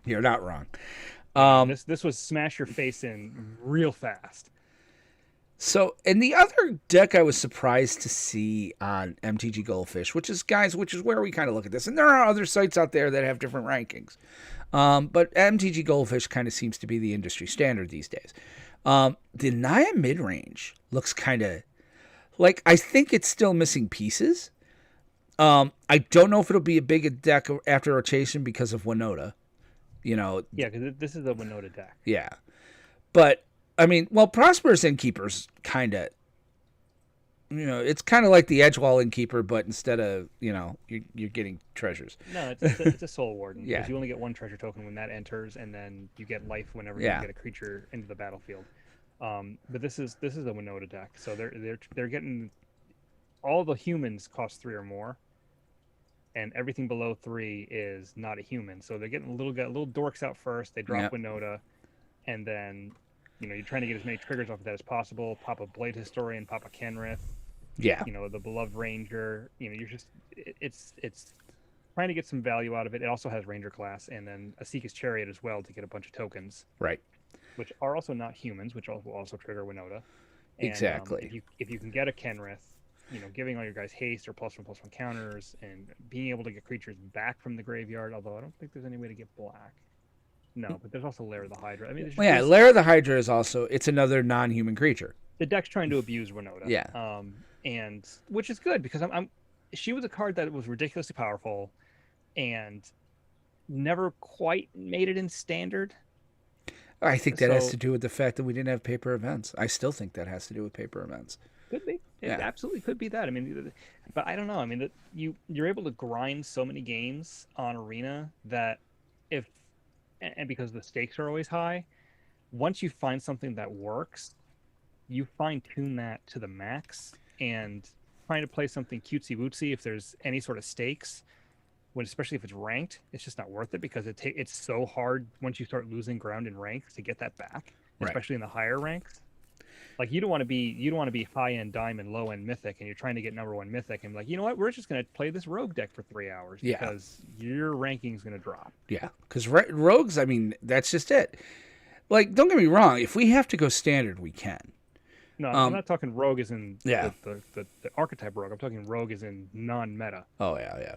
You're not wrong. This was smash your face in real fast. So, in the other deck I was surprised to see on MTG Goldfish, which is where we kind of look at this. And there are other sites out there that have different rankings. But MTG Goldfish kind of seems to be the industry standard these days. The Naya mid-range looks kind of like, I think it's still missing pieces. I don't know if it'll be a big deck after rotation because of Winota. Yeah, because this is a Winota deck. Yeah. But... I mean, Prosperous Innkeeper's kind of, it's kind of like the Edgewall Innkeeper, but instead of, you're getting treasures. No, it's a Soul Warden. Yeah. Because you only get 1 treasure token when that enters, and then you get life whenever you get a creature into the battlefield. But this is a Winota deck, so they're getting all the humans cost 3 or more, and everything below 3 is not a human. So they're getting little dorks out first. They drop Winota, and then. You're trying to get as many triggers off of that as possible. Pop a Blade Historian, pop a Kenrith. Yeah. The Beloved Ranger. You're just it's trying to get some value out of it. It also has Ranger class and then a Seeker's Chariot as well to get a bunch of tokens. Right. Which are also not humans, which will also trigger Winota. And, exactly. If you can get a Kenrith, giving all your guys haste or +1/+1 counters and being able to get creatures back from the graveyard. Although I don't think there's any way to get black. No, but there's also Lair of the Hydra. I mean, Lair of the Hydra is also, it's another non-human creature. The deck's trying to abuse Winota. Yeah. And which is good because she was a card that was ridiculously powerful and never quite made it in standard. I think that has to do with the fact that we didn't have paper events. I still think that has to do with paper events. Could be. It absolutely could be that. I mean, but I don't know. I mean, you're able to grind so many games on Arena that and because the stakes are always high, once you find something that works, you fine-tune that to the max, and trying to play something cutesy-wootsy if there's any sort of stakes, especially if it's ranked, it's just not worth it because it's so hard once you start losing ground in ranks to get that back, especially in the higher ranks. Like you don't want to be high-end diamond, low-end mythic, and you're trying to get #1 mythic, and like, you know what, we're just going to play this rogue deck for 3 hours because your ranking's going to drop. Yeah, because rogues, I mean, that's just it. Like, don't get me wrong, if we have to go standard, we can. No, I'm not talking rogue as in the archetype rogue. I'm talking rogue as in non-meta. Oh, yeah.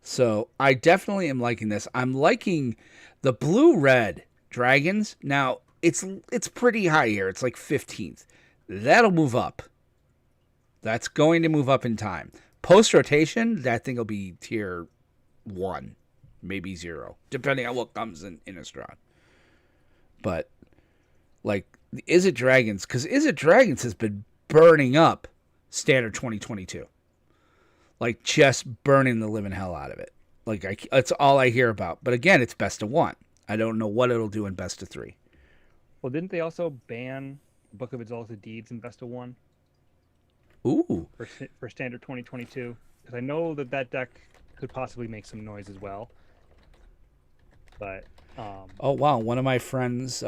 So I definitely am liking this. I'm liking the blue-red dragons. Now, it's pretty high here. It's like 15th. That'll move up. That's going to move up in time. Post-rotation, that thing will be tier 1, maybe 0, depending on what comes in Innistrad. But, like, Izzet Dragons, because Izzet Dragons has been burning up Standard 2022. Like, just burning the living hell out of it. Like, that's all I hear about. But again, it's best of 1. I don't know what it'll do in best of 3. Well, didn't they also ban Book of Exalted Deeds in best of 1? Ooh. For Standard 2022? Because I know that deck could possibly make some noise as well. But oh wow, one of my friends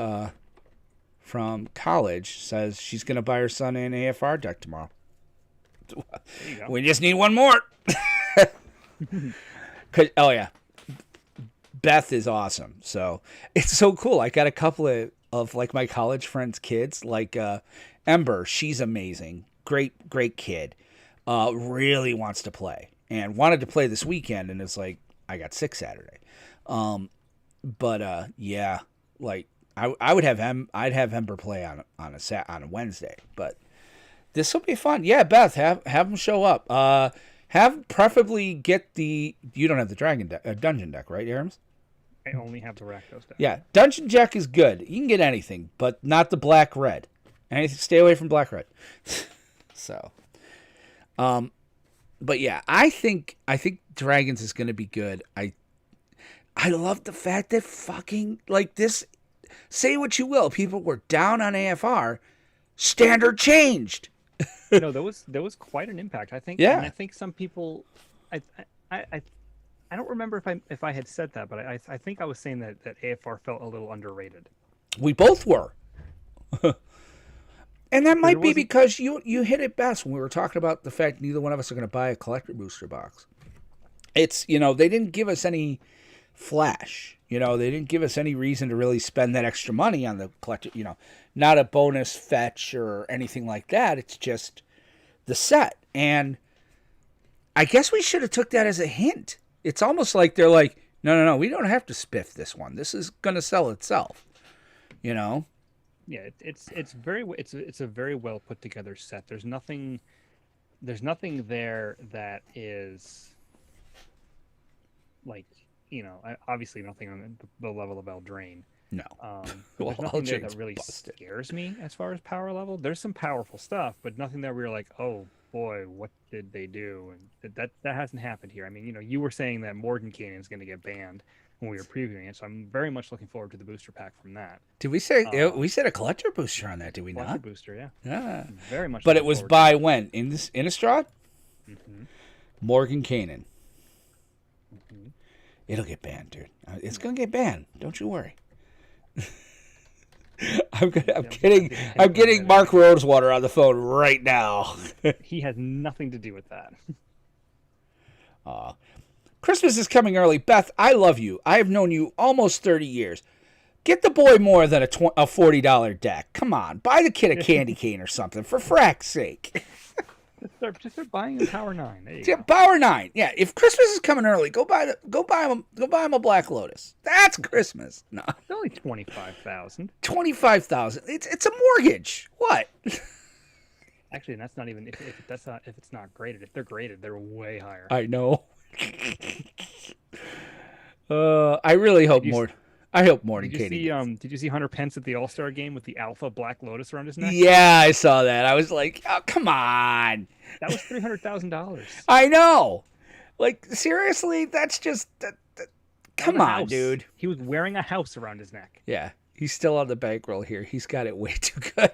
from college says she's gonna buy her son an AFR deck tomorrow. there you go. We just need one more. Oh yeah, Beth is awesome. So it's so cool. I got a couple of like my college friends' kids, like Ember. She's amazing. Great kid. Really wants to play and wanted to play this weekend, and it's like I got sick Saturday. But yeah, like I would have I'd have Ember play on a Wednesday, but this will be fun. Yeah, Beth, have them show up. Have preferably get the you don't have the dungeon deck, right, Aramis? I only have the Rakdos deck. Yeah, dungeon deck is good. You can get anything, but not the black red. Anything, stay away from black red. So, but yeah, I think Dragons is going to be good. I love the fact that fucking, like, this, say what you will, people were down on AFR, Standard changed. No, there was quite an impact. I think. Yeah. And I think some people, I don't remember if I had said that, but I think I was saying that AFR felt a little underrated. We both were. And that might be wasn't- because you hit it best when we were talking about the fact neither one of us are going to buy a collector booster box. It's, they didn't give us any flash. They didn't give us any reason to really spend that extra money on the collector, not a bonus fetch or anything like that. It's just the set. And I guess we should have took that as a hint. It's almost like they're like, no, we don't have to spiff this one. This is going to sell itself, Yeah, it's a very well put together set. There's nothing there that is like, obviously nothing on the level of Eldraine. No. But Well, there's nothing there Eldraine's that really busted. scares me as far as power level. There's some powerful stuff, but nothing that we're like, oh boy, what did they do? And that hasn't happened here. I mean, you were saying that Morgan Canyon is going to get banned when we were previewing it, so I'm very much looking forward to the booster pack from that. Did we say we said a collector booster on that? Did we Collector not? booster, yeah. Yeah. Very much. But it looking was forward by when in Innistrad? to it. Mhm. Morgan Canaan. Mhm. It'll get banned, dude. It's gonna get banned. Don't you worry. I'm getting Mark Rosewater on the phone right now. He has nothing to do with that. Christmas is coming early. Beth, I love you. I have known you almost 30 years. Get the boy more than a $40 deck. Come on. Buy the kid a candy cane or something, for frack's sake. Just start buying a Power 9. There you Yeah, go. Power 9. Yeah, if Christmas is coming early, go buy him a Black Lotus. That's Christmas. No. It's only 25,000. 25,000. It's a mortgage. What? Actually, and that's not even if it's not graded. If they're graded, they're way higher. I know. I really hope more. I hope Morning Did you Katie. see Did you see Hunter Pence at the All-Star game with the Alpha Black Lotus around his neck? Yeah, I saw that. I was like, oh, come on. That was $300,000. I know. Like, seriously, that's just. Come on, dude. He was wearing a house around his neck. Yeah, he's still on the bankroll here. He's got it way too good.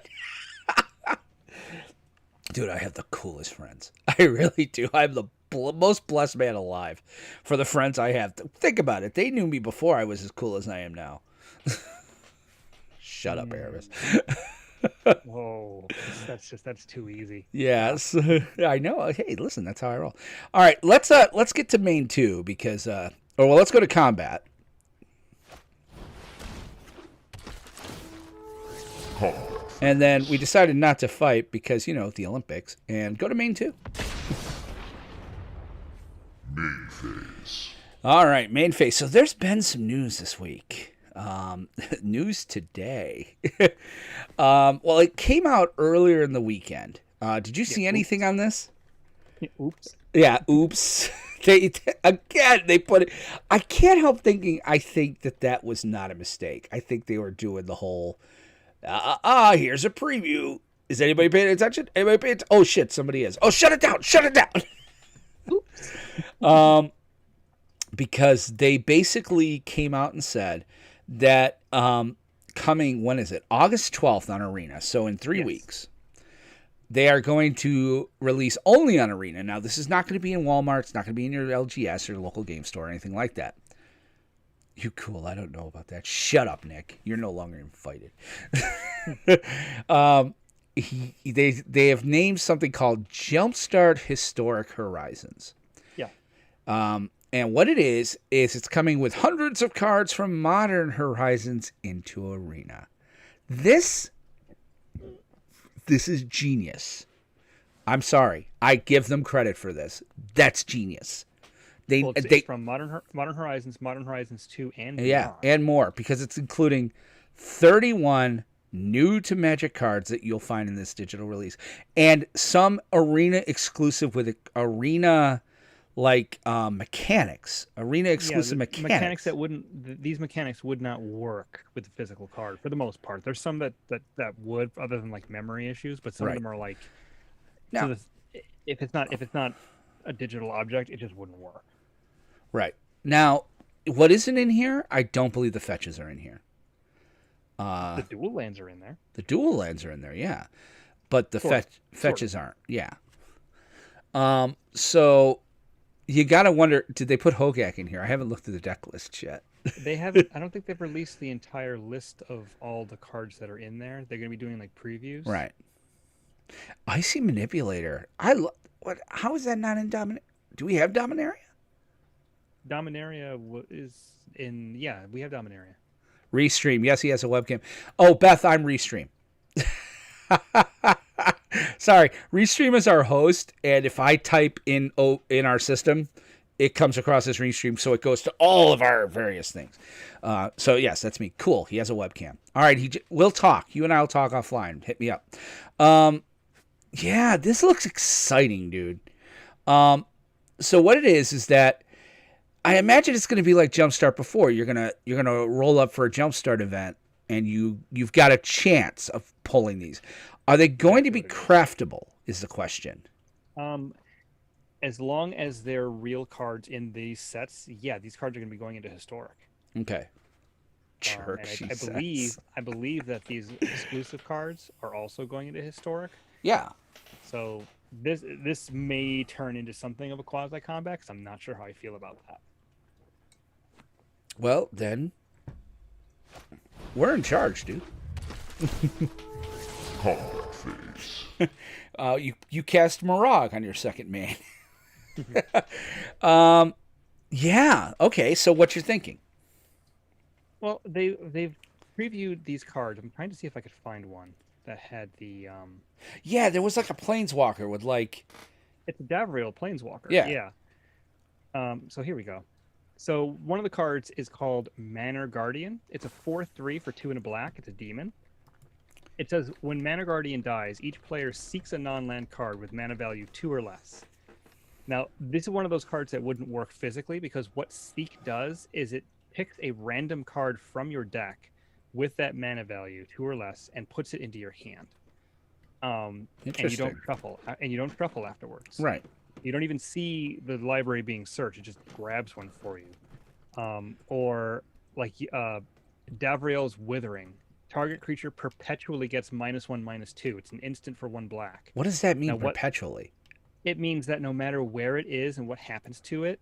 Dude, I have the coolest friends. I really do. I'm the most blessed man alive for the friends I have. Think about it. They knew me before I was as cool as I am now. Shut up, Aramis. Whoa, that's too easy. Yes, I know. Hey, listen, that's how I roll. All right, let's get to main 2 because let's go to combat. And then we decided not to fight because, the Olympics, and go to main 2. Main phase. All right, main phase. So there's been some news this week. News today. Well, it came out earlier in the weekend. Did you see anything on this? Oops. Yeah, oops. They put it. I can't help thinking. I think that was not a mistake. I think they were doing the whole. Here's a preview. Is anybody paying attention? Anybody paying attention? Oh shit, somebody is. Oh, shut it down! Shut it down! Because they basically came out and said that coming, when is it? August 12th on Arena. So in 3 weeks, they are going to release only on Arena. Now, this is not going to be in Walmart. It's not going to be in your LGS or local game store or anything like that. You cool. I don't know about that. Shut up, Nick. You're no longer invited. They have named something called Jumpstart Historic Horizons. Yeah. And what it is it's coming with hundreds of cards from Modern Horizons into Arena. This is genius. I'm sorry. I give them credit for this. That's genius. It's from Modern Horizons, Modern Horizons 2, and beyond. Yeah, and more, because it's including 31 new to Magic cards that you'll find in this digital release, and some Arena exclusive with Arena mechanics, Arena exclusive mechanics that these mechanics would not work with the physical card for the most part. There's some that would, other than like memory issues, but some of them are like, now, if it's not a digital object, it just wouldn't work. Right. Now, what isn't in here? I don't believe the fetches are in here. The dual lands are in there. The dual lands are in there, yeah. But the fetches aren't, yeah. So you got to wonder, did they put Hogak in here? I haven't looked at the deck list yet. They haven't. I don't think they've released the entire list of all the cards that are in there. They're going to be doing like previews. Right. Icy Manipulator. How is that not in Dominaria? Do we have Dominaria? Dominaria is in. Yeah, we have Dominaria. Restream. Yes, he has a webcam. Oh, Beth, I'm Restream. Sorry, Restream is our host, and if I type in our system, it comes across as Restream, so it goes to all of our various things. So yes, that's me. Cool. He has a webcam. All right, we'll talk. You and I will talk offline. Hit me up. Yeah, this looks exciting, dude. So what it is that I imagine it's going to be like Jumpstart before. You're gonna roll up for a Jumpstart event, and you've got a chance of pulling these. Are they going to be craftable? Is the question. As long as they're real cards in these sets, yeah, these cards are going to be going into historic. Okay. I believe that these exclusive cards are also going into historic. Yeah. So this may turn into something of a quasi combat, because I'm not sure how I feel about that. Well, then we're in charge, dude. Combat phase. You cast Morag on your second man. Yeah. Okay. So what you're thinking? Well, they've previewed these cards. I'm trying to see if I could find one that had the. Yeah, there was like a Planeswalker with like. It's a Davriel Planeswalker. Yeah. Yeah. So here we go. So one of the cards is called Manor Guardian. It's a 4/3 for 2 and a black. It's a demon. It says, when Manor Guardian dies, each player seeks a non-land card with mana value 2 or less. Now, this is one of those cards that wouldn't work physically, because what Seek does is it picks a random card from your deck with that mana value 2 or less and puts it into your hand. And you don't shuffle afterwards. Right. You don't even see the library being searched. It just grabs one for you. Or like Davriel's Withering. Target creature perpetually gets -1/-2. It's an instant for 1 black. What does that mean, perpetually? It means that no matter where it is and what happens to it,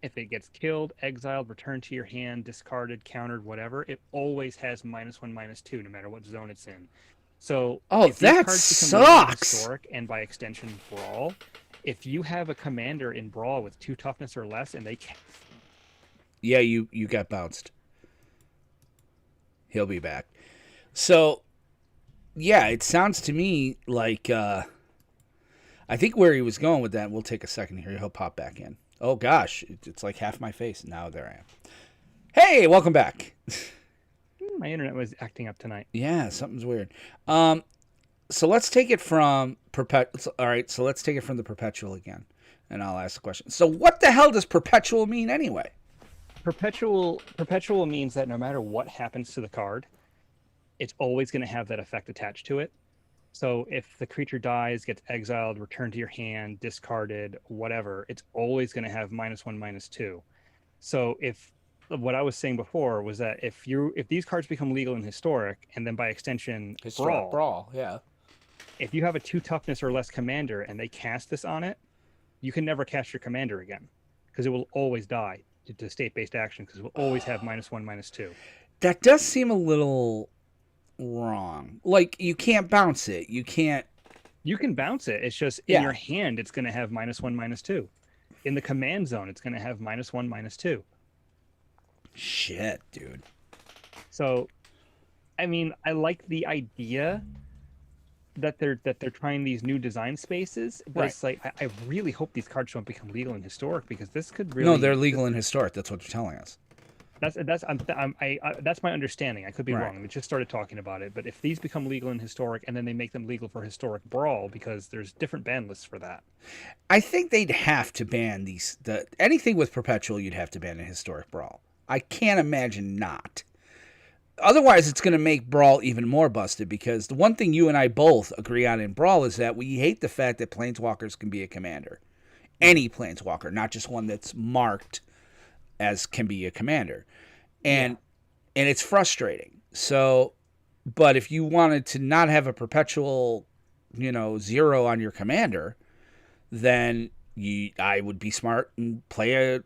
if it gets killed, exiled, returned to your hand, discarded, countered, whatever, it always has -1/-2, no matter what zone it's in. So, if that sucks. Historic, and by extension, Brawl. If you have a commander in Brawl with 2 toughness or less, and they can't. Yeah, you got bounced. He'll be back. So, yeah, it sounds to me like I think where he was going with that. We'll take a second here. He'll pop back in. Oh gosh, it's like half my face. Now there I am. Hey, welcome back. My internet was acting up tonight. Yeah, something's weird. So let's take it from perpetual. All right, so let's take it from the perpetual again, and I'll ask the question. So what the hell does perpetual mean anyway? Perpetual means that no matter what happens to the card, it's always going to have that effect attached to it. So if the creature dies, gets exiled, returned to your hand, discarded, whatever, it's always going to have -1, -2. So if what I was saying before was that if these cards become legal in historic and then by extension Historic brawl, brawl, yeah. if you have a 2 toughness or less commander and they cast this on it, you can never cast your commander again because it will always die to state-based action because it will always have -1, -2. That does seem a little wrong. Like, you can't bounce it. You can't. You can bounce it. It's just in your hand, it's going to have -1, -2. In the command zone, it's going to have -1, -2. Shit, dude. So, I mean, I like the idea that they're trying these new design spaces, but it's like I really hope these cards don't become legal and historic because this could really. No, they're legal and historic. That's what you're telling us. That's my understanding. I could be Right. wrong. We just started talking about it, but if these become legal and historic, and then they make them legal for historic brawl, because there's different ban lists for that. I think they'd have to ban anything with perpetual. You'd have to ban a historic brawl. I can't imagine not. Otherwise, it's going to make brawl even more busted because the one thing you and I both agree on in brawl is that we hate the fact that planeswalkers can be a commander. Any planeswalker, not just one that's marked as can be a commander. And it's frustrating. So, but if you wanted to not have a perpetual, 0 on your commander, then I would be smart and play a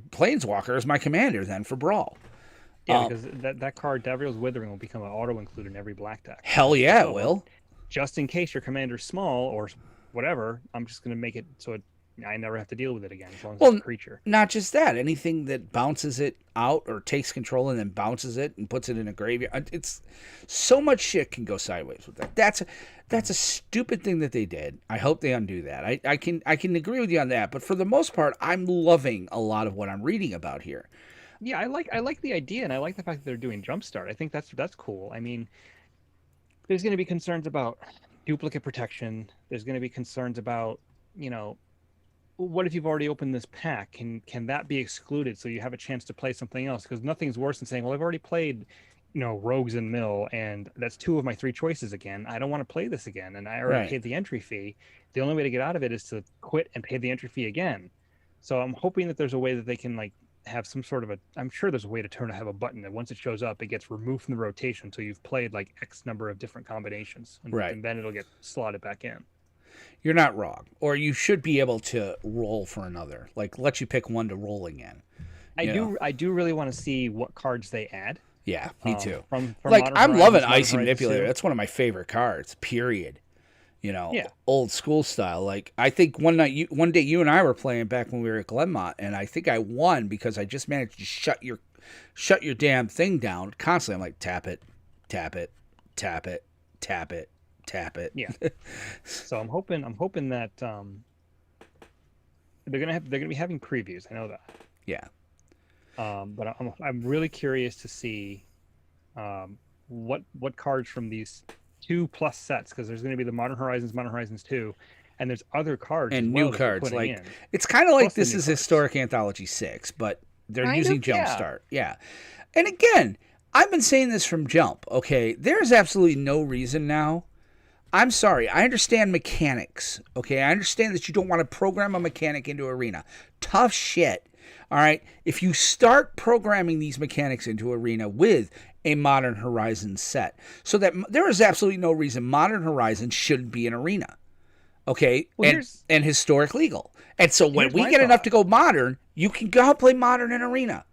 planeswalker as my commander then for brawl. Yeah, because that card, Davriel's Withering, will become an auto-include in every black deck. Hell yeah, it will. Just in case your commander's small or whatever, I'm just going to make it so I never have to deal with it again as long as it's a creature. Not just that. Anything that bounces it out or takes control and then bounces it and puts it in a graveyard. It's so much shit can go sideways with that. That's a stupid thing that they did. I hope they undo that. I can agree with you on that, but for the most part, I'm loving a lot of what I'm reading about here. Yeah, I like the idea, and I like the fact that they're doing Jumpstart. I think that's cool. I mean, there's going to be concerns about duplicate protection. There's going to be concerns about, what if you've already opened this pack? Can that be excluded so you have a chance to play something else? Because nothing's worse than saying, well, I've already played, Rogues and Mill, and that's 2 of my 3 choices again. I don't want to play this again, and I already paid the entry fee. The only way to get out of it is to quit and pay the entry fee again. So I'm hoping that there's a way that they can have some sort of I'm sure there's a way to have a button that once it shows up, it gets removed from the rotation until you've played X number of different combinations. And then it'll get slotted back in. You're not wrong. Or you should be able to roll for another. Let you pick one to roll again. I do really want to see what cards they add. Yeah, me too. From I'm loving Icy Manipulator. That's one of my favorite cards, period. Old school style. I think one day you and I were playing back when we were at Glenmont, and I think I won because I just managed to shut your damn thing down constantly. I'm like, tap it, tap it, tap it, tap it, tap it. Yeah. So I'm hoping that they're gonna be having previews. I know that. Yeah. But I'm really curious to see what cards from these 2+ sets, because there's going to be the Modern Horizons 2, and there's other cards and new cards. It's kind of like this is cards. Historic Anthology 6, but they're Kind using of, Jumpstart. Yeah. And again, I've been saying this from jump. Okay, there's absolutely no reason now. I'm sorry. I understand mechanics. Okay, I understand that you don't want to program a mechanic into Arena. Tough shit. All right. If you start programming these mechanics into Arena with a Modern Horizons set, so that there is absolutely no reason Modern Horizons shouldn't be an Arena. Okay, well, and historic legal. And so when we get enough to go Modern, you can go play Modern in Arena.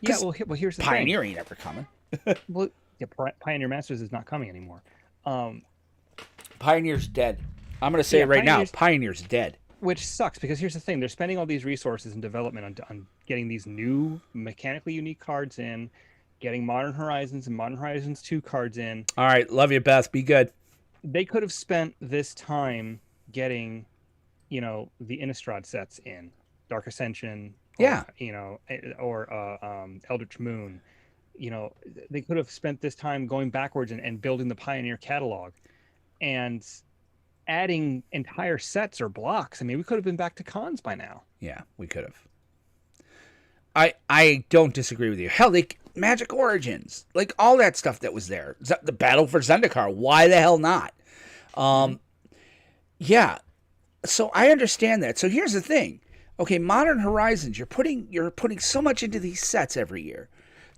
Yeah. Well, here's the Pioneer ain't ever coming. Well, yeah, Pioneer Masters is not coming anymore. Pioneer's dead. I'm going to say it right now. Pioneer's dead. Which sucks, because here's the thing. They're spending all these resources in development on getting these new mechanically unique cards in, getting Modern Horizons and Modern Horizons 2 cards in. All right. Love you, Beth. Be good. They could have spent this time getting, the Innistrad sets in. Dark Ascension. Or, Eldritch Moon. They could have spent this time going backwards and building the Pioneer catalog. And adding entire sets or blocks. I mean, we could have been back to cons by now. Yeah, we could have. I don't disagree with you. Hell, Magic Origins, all that stuff that was there. The Battle for Zendikar, why the hell not? Yeah. So I understand that. So here's the thing. Okay, Modern Horizons, you're putting so much into these sets every year.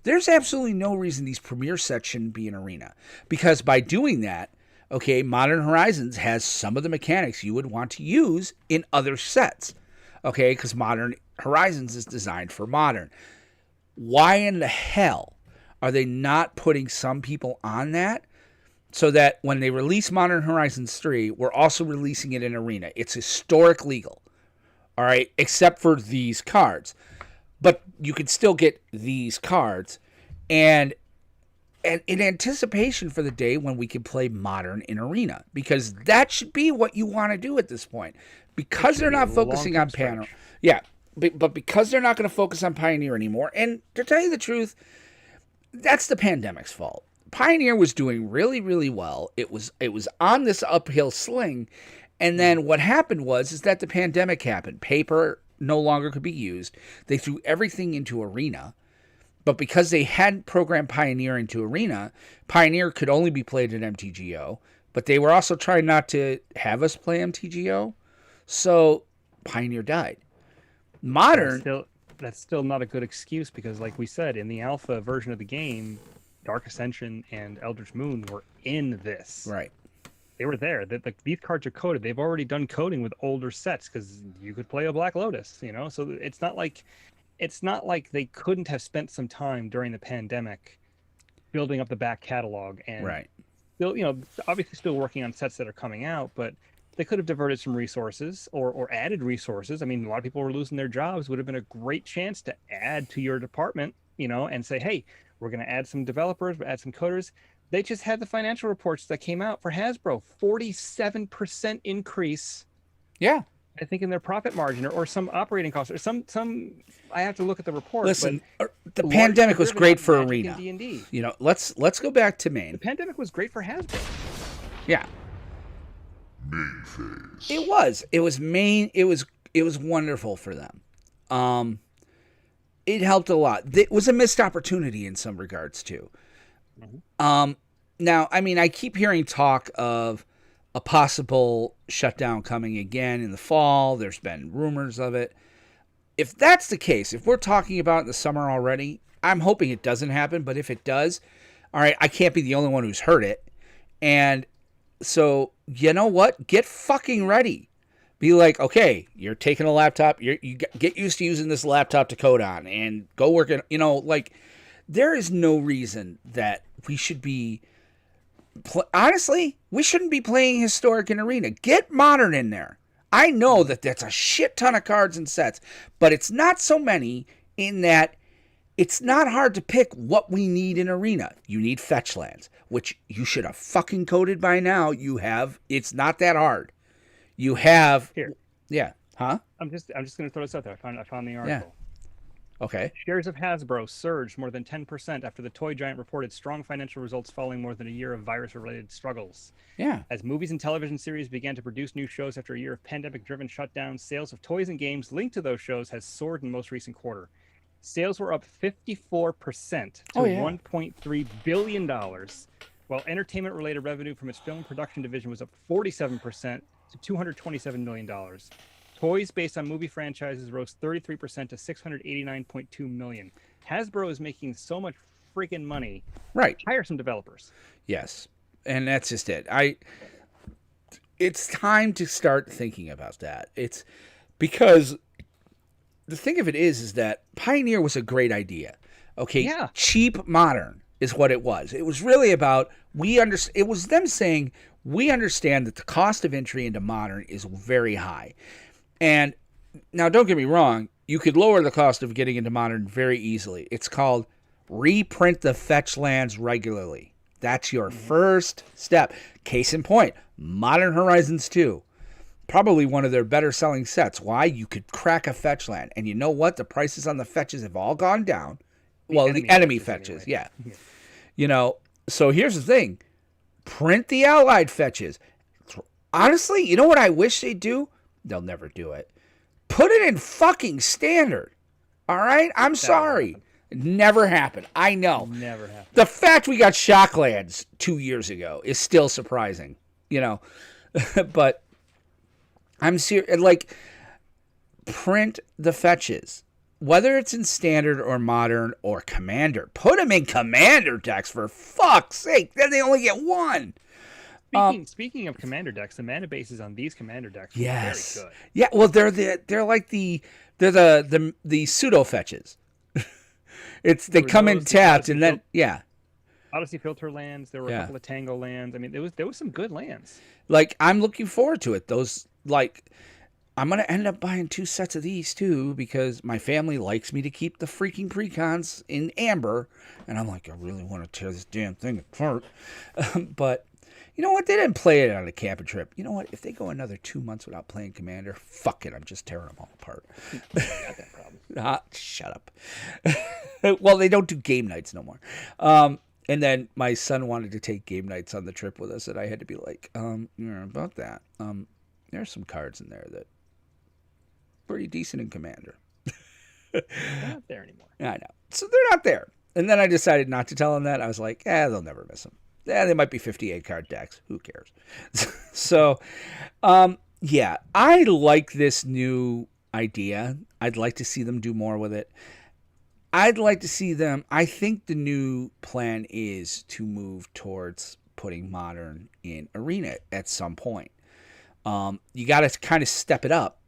There's absolutely no reason these premier sets shouldn't be an arena. Because by doing that, okay, Modern Horizons has some of the mechanics you would want to use in other sets. Okay, because Modern Horizons is designed for modern. Why in the hell are they not putting some people on that so that when they release Modern Horizons 3, we're also releasing it in arena? It's historic legal. All right, except for these cards. But you can still get these cards, and in anticipation for the day when we can play modern in arena, because that should be what you want to do at this point. Because they're not focusing on panel, yeah, but because they're not going to focus on Pioneer anymore, and to tell you the truth, that's the pandemic's fault. Pioneer was doing really, really well. It was on this uphill sling, and then what happened is that the pandemic happened. Paper no longer could be used. They threw everything into arena. But because they hadn't programmed Pioneer into arena, Pioneer could only be played at MTGO. But they were also trying not to have us play MTGO. So Pioneer died. Modern... That's still not a good excuse because, like we said, in the alpha version of the game, Dark Ascension and Eldritch Moon were in this. Right. They were there. These cards are coded. They've already done coding with older sets because you could play a Black Lotus, So it's not like they couldn't have spent some time during the pandemic building up the back catalog and still, obviously still working on sets that are coming out, but they could have diverted some resources or added resources. I mean, a lot of people were losing their jobs. Would have been a great chance to add to your department, and say, hey, we're going to add some developers, add some coders. They just had the financial reports that came out for Hasbro, 47% increase. Yeah. I think in their profit margin or some operating costs or some I have to look at the report. Listen, the pandemic was great for arena. D&D. Let's go back to main. The pandemic was great for Hasbro. Yeah. Main phase. It was. It was main. It was wonderful for them. It helped a lot. It was a missed opportunity in some regards too. Now, I mean, I keep hearing talk of a possible shutdown coming again in the fall. There's been rumors of it. If that's the case, if we're talking about in the summer already, I'm hoping it doesn't happen. But if it does, all right, I can't be the only one who's heard it. And so, you know what? Get fucking ready. Be like, okay, you're taking a laptop. You get used to using this laptop to code on and go work it. There is no reason that we should be... Honestly, we shouldn't be playing historic in arena. Get modern in there. I know that that's a shit ton of cards and sets, but it's not so many in that it's not hard to pick what we need in arena. You need fetch lands, which you should have fucking coded by now. It's not that hard. You have... Here. Yeah. Huh? I'm just going to throw this out there. I found the article. Yeah. Okay. Shares of Hasbro surged more than 10% after the toy giant reported strong financial results following more than a year of virus-related struggles. Yeah. As movies and television series began to produce new shows after a year of pandemic-driven shutdowns, sales of toys and games linked to those shows has soared in the most recent quarter. Sales were up 54% to $1.3 billion, while entertainment-related revenue from its film production division was up 47% to $227 million. Toys based on movie franchises rose 33% to $689.2 million. Hasbro is making so much freaking money. Right. Hire some developers. Yes. And that's just it. It's time to start thinking about that. It's because the thing of it is that Pioneer was a great idea. Okay. Yeah. Cheap modern is what it was. It was really about, it was them saying, we understand that the cost of entry into modern is very high. And now, don't get me wrong, you could lower the cost of getting into modern very easily. It's called reprint the fetch lands regularly. That's your first step. Case in point, Modern Horizons 2. Probably one of their better selling sets. Why? You could crack a fetch land. And you know what? The prices on the fetches have all gone down. The enemy fetches, anyway. Yeah. So here's the thing. Print the allied fetches. Honestly, you know what I wish they'd do? They'll never do it. Put it in fucking standard. All right? I'm sorry. It never happened. I know. Never happened. The fact we got Shocklands 2 years ago is still surprising. you know. But I'm serious. Like, print the fetches. Whether it's in standard or modern or commander. Put them in commander decks, for fuck's sake. Then they only get one. Speaking of commander decks, the mana bases on these commander decks are Yes. very good. Yeah, well, they're the pseudo fetches. They come in tapped and then Odyssey filter lands. There were a couple of Tango lands. I mean, there was some good lands. Like, I'm looking forward to it. Those, like, I'm gonna end up buying 2 sets of these too because my family likes me to keep the freaking precons in amber, and I'm like, I really want to tear this damn thing apart. But you know what? They didn't play it on a camping trip. You know what? If they go another 2 months without playing Commander, fuck it. I'm just tearing them all apart. Got that problem. Shut up. Well, they don't do game nights no more. And then my son wanted to take game nights on the trip with us, and I had to be like, about that. There's some cards in there that pretty decent in Commander. They're not there anymore. I know. So they're not there. And then I decided not to tell them that. I was like, they'll never miss them. Yeah, they might be 58 card decks. Who cares? So, yeah, I like this new idea. I'd like to see them do more with it. I'd like to see them. I think the new plan is to move towards putting Modern in Arena at some point. You got to kind of step it up.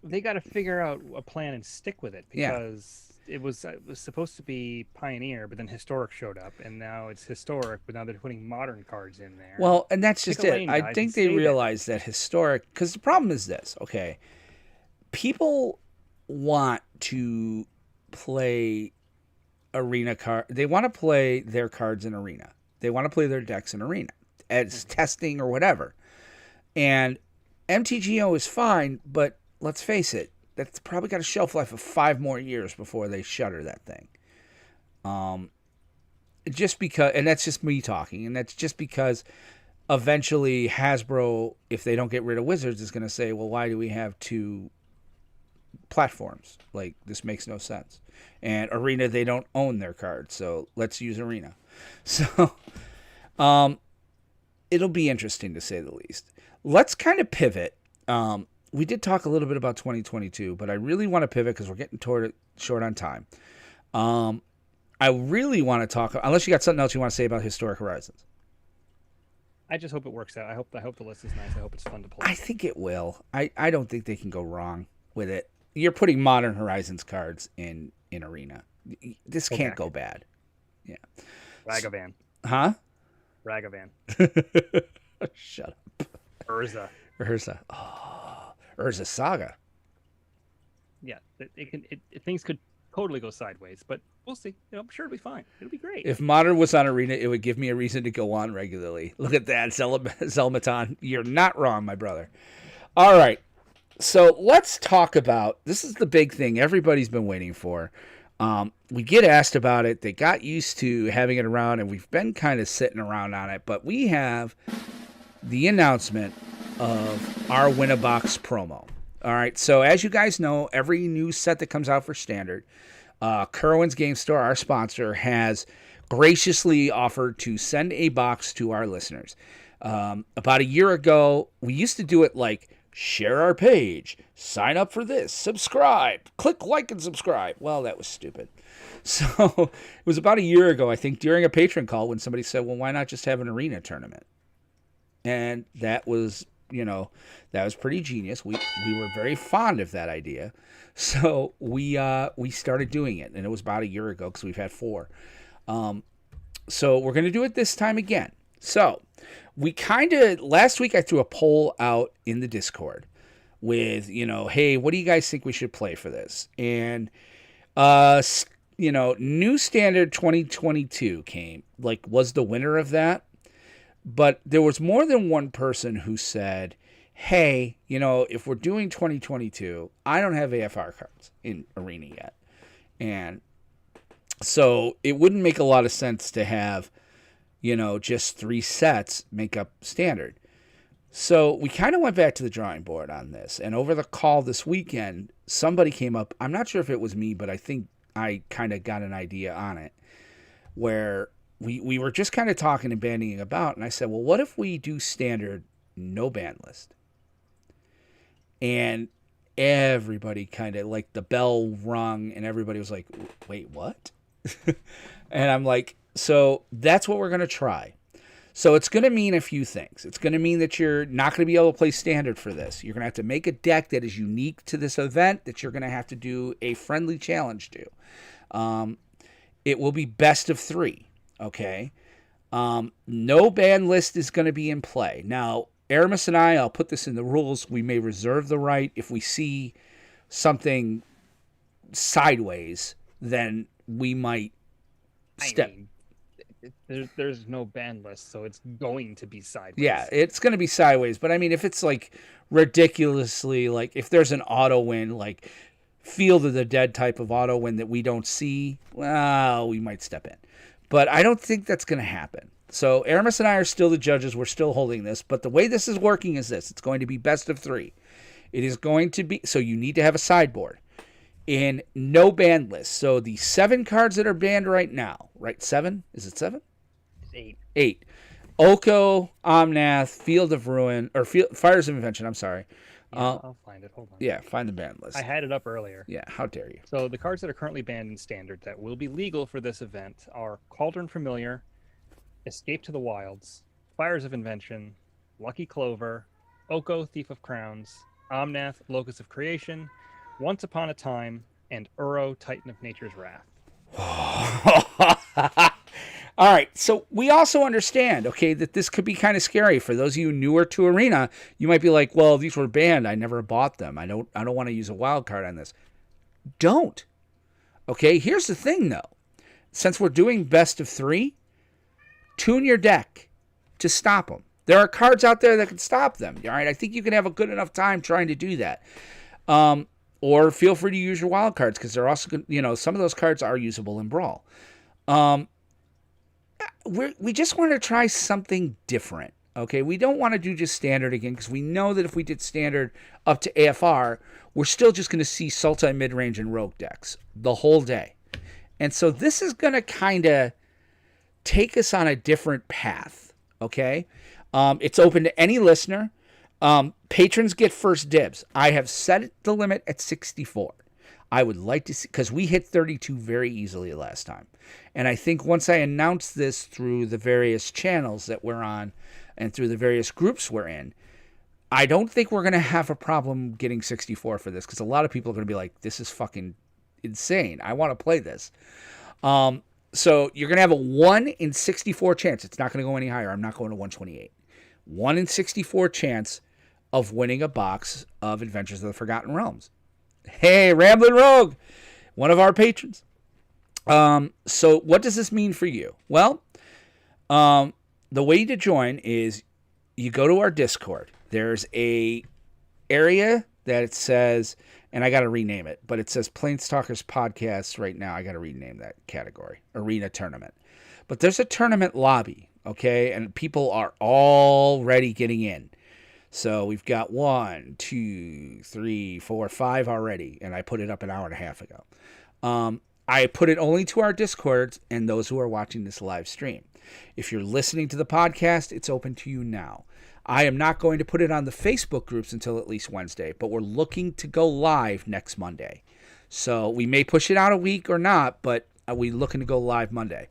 They got to figure out a plan and stick with it because it was supposed to be Pioneer, but then Historic showed up, and now it's Historic, but now they're putting Modern cards in there. Well, and that's just it. I think they realize that Historic, because the problem is this, okay? People want to play Arena card. They want to play their cards in Arena. They want to play their decks in Arena as testing or whatever. And MTGO is fine, but let's face it, that's probably got a shelf life of 5 more years before they shutter that thing. Just because, and that's just me talking, and that's just because eventually Hasbro, if they don't get rid of Wizards, is going to say, well, why do we have 2 platforms? Like, this makes no sense. And Arena, they don't own their cards, so let's use Arena. So, it'll be interesting to say the least. Let's kind of pivot. We did talk a little bit about 2022, but I really want to pivot because we're getting short on time. I really want to talk, unless you got something else you want to say about Historic Horizons. I just hope it works out. I hope the list is nice. I hope it's fun to play. I think it will. I don't think they can go wrong with it. You're putting Modern Horizons cards in Arena. This can't go bad. Yeah. Ragavan. Huh? Ragavan. Shut up. Urza. Oh, Urza Saga. Yeah, things could totally go sideways, but we'll see. I'm sure it'll be fine. It'll be great. If Modern was on Arena, it would give me a reason to go on regularly. Look at that, Zelmaton. You're not wrong, my brother. All right. So let's talk about, this is the big thing everybody's been waiting for. We get asked about it. They got used to having it around, and we've been kind of sitting around on it. But we have the announcement of our Win-A-Box promo. All right, so as you guys know, every new set that comes out for Standard, Kerwin's Game Store, our sponsor, has graciously offered to send a box to our listeners. About a year ago, we used to do it like, share our page, sign up for this, subscribe, click like and subscribe. Well, that was stupid. So it was about a year ago, I think, during a patron call when somebody said, well, why not just have an Arena tournament? And that was, that was pretty genius. We were very fond of that idea. So we started doing it, and it was about a year ago because we've had 4. So we're going to do it this time again. So we last week I threw a poll out in the Discord with, hey, what do you guys think we should play for this? And, New Standard 2022 was the winner of that. But there was more than one person who said, hey, if we're doing 2022, I don't have AFR cards in Arena yet. And so it wouldn't make a lot of sense to have, just 3 sets make up Standard. So we kind of went back to the drawing board on this. And over the call this weekend, somebody came up. I'm not sure if it was me, but I think I kind of got an idea on it where we were just kind of talking and bandying about. And I said, well, what if we do Standard no ban list. And everybody kind of like the bell rung and everybody was like, wait, what? And I'm like, so that's what we're going to try. So it's going to mean a few things. It's going to mean that you're not going to be able to play standard for this. You're going to have to make a deck that is unique to this event that you're going to have to do a friendly challenge to. It will be best of 3. Okay. No ban list is going to be in play. Now, Aramis and I'll put this in the rules. We may reserve the right if we see something sideways, then we might step. I mean, there's no ban list, so it's going to be sideways. Yeah, it's going to be sideways. But I mean, if it's like ridiculously, like if there's an auto win, like Field of the Dead type of auto win that we don't see, well, we might step in. But I don't think that's going to happen. So Aramis and I are still the judges. We're still holding this. But the way this is working is this. It's going to be best of 3. It is going to be, so you need to have a sideboard. In no ban list. So the 7 cards that are banned right now, right? 7? Is it 7? It's 8. 8. Oko, Omnath, Field of Ruin, or Fires of Invention, I'm sorry. Yeah, I'll find it. Hold on. Yeah, find the ban list. I had it up earlier. Yeah, how dare you. So the cards that are currently banned in Standard that will be legal for this event are Cauldron Familiar, Escape to the Wilds, Fires of Invention, Lucky Clover, Oko, Thief of Crowns, Omnath, Locus of Creation, Once Upon a Time, and Uro, Titan of Nature's Wrath. All right, so we also understand, okay, that this could be kind of scary for those of you newer to Arena. You might be like, "Well, these were banned. I never bought them. I don't want to use a wild card on this." Don't. Okay, here's the thing though. Since we're doing best of 3, tune your deck to stop them. There are cards out there that can stop them. All right, I think you can have a good enough time trying to do that. Or feel free to use your wild cards because they're also, some of those cards are usable in Brawl. We just want to try something different. Okay, we don't want to do just standard again because we know that if we did standard up to AFR, we're still just going to see Sultai mid-range and rogue decks the whole day. And so this is going to kind of take us on a different path. Okay, it's open to any listener. Patrons get first dibs. I have set the limit at 64. I would like to see, because we hit 32 very easily last time. And I think once I announce this through the various channels that we're on and through the various groups we're in, I don't think we're going to have a problem getting 64 for this, because a lot of people are going to be like, this is fucking insane. I want to play this. So you're going to have a 1 in 64 chance. It's not going to go any higher. I'm not going to 128. 1 in 64 chance of winning a box of Adventures of the Forgotten Realms. Hey, Ramblin' Rogue, one of our patrons. So what does this mean for you? Well, the way to join is you go to our Discord. There's a area that it says, and I got to rename it, but it says PlanesTalkers Podcast right now. I got to rename that category, Arena Tournament. But there's a tournament lobby, okay? And people are already getting in. So we've got 1, 2, 3, 4, 5 already, and I put it up an hour and a half ago. I put it only to our Discord and those who are watching this live stream. If you're listening to the podcast, it's open to you now. I am not going to put it on the Facebook groups until at least Wednesday, but we're looking to go live next Monday. So we may push it out a week or not, but we're looking to go live Monday.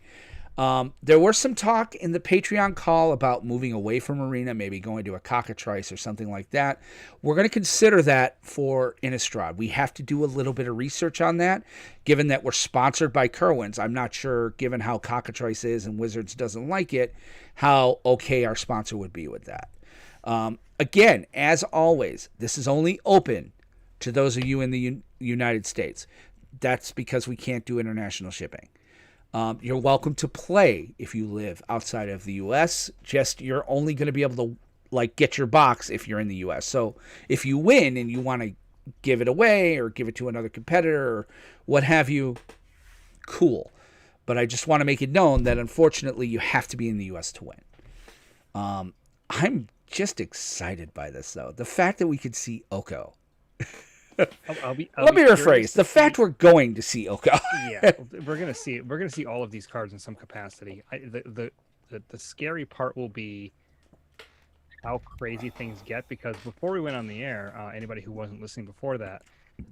There was some talk in the Patreon call about moving away from Arena, maybe going to a cockatrice or something like that. We're going to consider that for Innistrad. We have to do a little bit of research on that, given that we're sponsored by Kerwin's. I'm not sure, given how cockatrice is and Wizards doesn't like it, how okay our sponsor would be with that. Again, as always, this is only open to those of you in the United States. That's because we can't do international shipping. You're welcome to play if you live outside of the U.S. Just you're only going to be able to get your box if you're in the U.S. So if you win and you want to give it away or give it to another competitor or what have you, cool. But I just want to make it known that unfortunately you have to be in the U.S. to win. I'm just excited by this though. The fact that we could see Oko. Let me rephrase. The fact we're going to see Oko. Yeah, we're gonna see all of these cards in some capacity. The scary part will be how crazy things get, because before we went on the air, anybody who wasn't listening before that,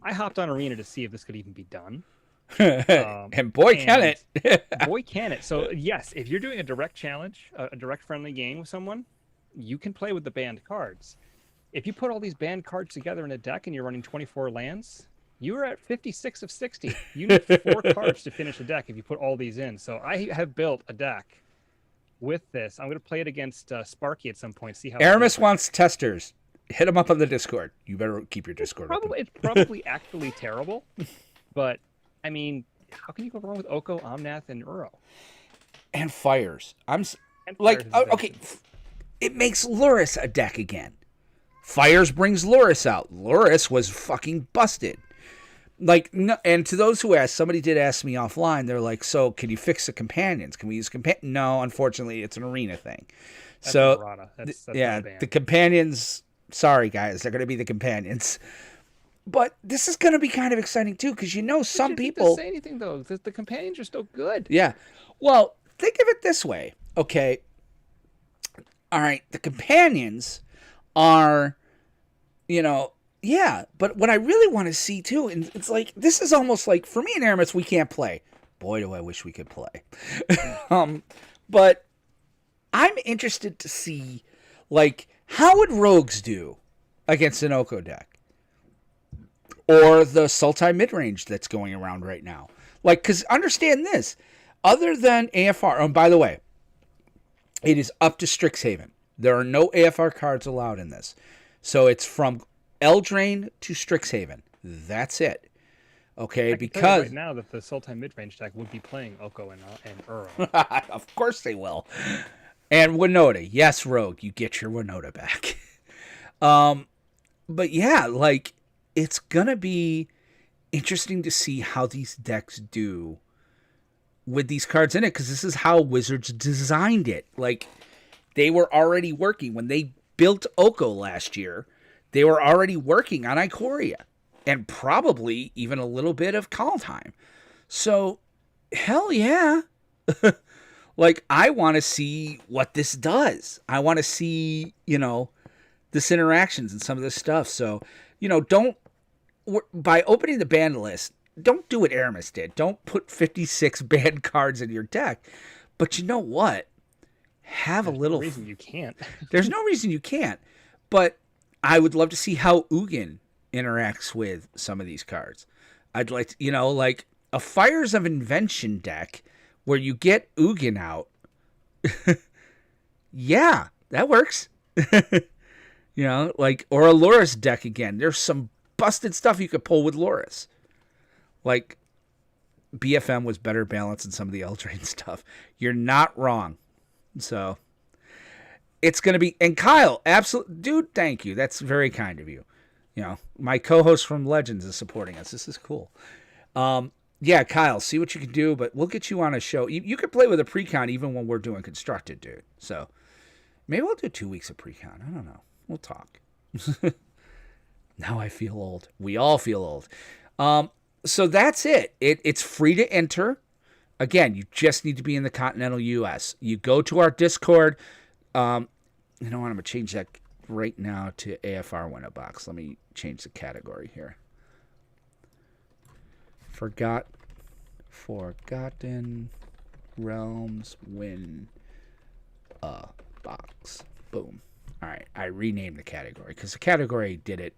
I hopped on Arena to see if this could even be done. And boy, can it. Boy, can it. So, yes, if you're doing a direct challenge, a direct friendly game with someone, you can play with the banned cards. If you put all these banned cards together in a deck and you're running 24 lands, you are at 56 of 60. You need 4 cards to finish a deck if you put all these in. So I have built a deck with this. I'm going to play it against Sparky at some point. See how Aramis wants testers. Hit him up on the Discord. You better keep your Discord open. It's probably actually terrible, but I mean, how can you go wrong with Oko, Omnath, and Uro? And fires. Okay, it makes Luris a deck again. Fires brings Luris out. Luris was fucking busted. Like, no, and to those who asked, somebody did ask me offline. They're like, "So, can you fix the companions? Can we use companion?" No, unfortunately, it's an arena thing. That's so, that's yeah, the companions. Sorry, guys, they're going to be the companions. But this is going to be kind of exciting too, because some people say anything though. The companions are still good. Yeah. Well, think of it this way. Okay. All right. The companions are, yeah. But what I really want to see too, and it's like, this is almost like, for me and Aramis, we can't play. Boy, do I wish we could play. But I'm interested to see, like, how would Rogues do against an Oko deck? Or the Sultai midrange that's going around right now. Like, because understand this. Other than AFR, and by the way, it is up to Strixhaven. There are no AFR cards allowed in this. So it's from Eldraine to Strixhaven. That's it. Okay, because right now that the Sultai midrange deck would be playing Oko and Uro. Of course they will. And Winota. Yes, Rogue, you get your Winota back. But yeah, like, it's going to be interesting to see how these decks do with these cards in it, because this is how Wizards designed it. Like, they were already working. When they built Oko last year, they were already working on Ikoria, and probably even a little bit of Kaldheim. So, hell yeah. Like, I want to see what this does. I want to see, this interactions and some of this stuff. So, by opening the ban list, don't do what Aramis did. Don't put 56 banned cards in your deck. But you know what? Have a little. There's no reason you can't. There's no reason you can't. But I would love to see how Ugin interacts with some of these cards. I'd like to, like a Fires of Invention deck where you get Ugin out. Yeah, that works. Like, or a Loris deck again. There's some busted stuff you could pull with Loris. Like, BFM was better balanced than some of the Eldraine stuff. You're not wrong. So, it's going to be... And Kyle, absolute... Dude, thank you. That's very kind of you. My co-host from Legends is supporting us. This is cool. Yeah, Kyle, see what you can do, but we'll get you on a show. You can play with a pre-con even when we're doing Constructed, dude. So, maybe we'll do 2 weeks of pre-con. I don't know. We'll talk. Now I feel old. We all feel old. So that's it. It's free to enter. Again, you just need to be in the continental U.S. You go to our Discord. You know what? I'm going to change that right now to AFR Winner Box. Let me change the category here. Forgotten Realms Win a Box. Boom. All right, I renamed the category because the category did it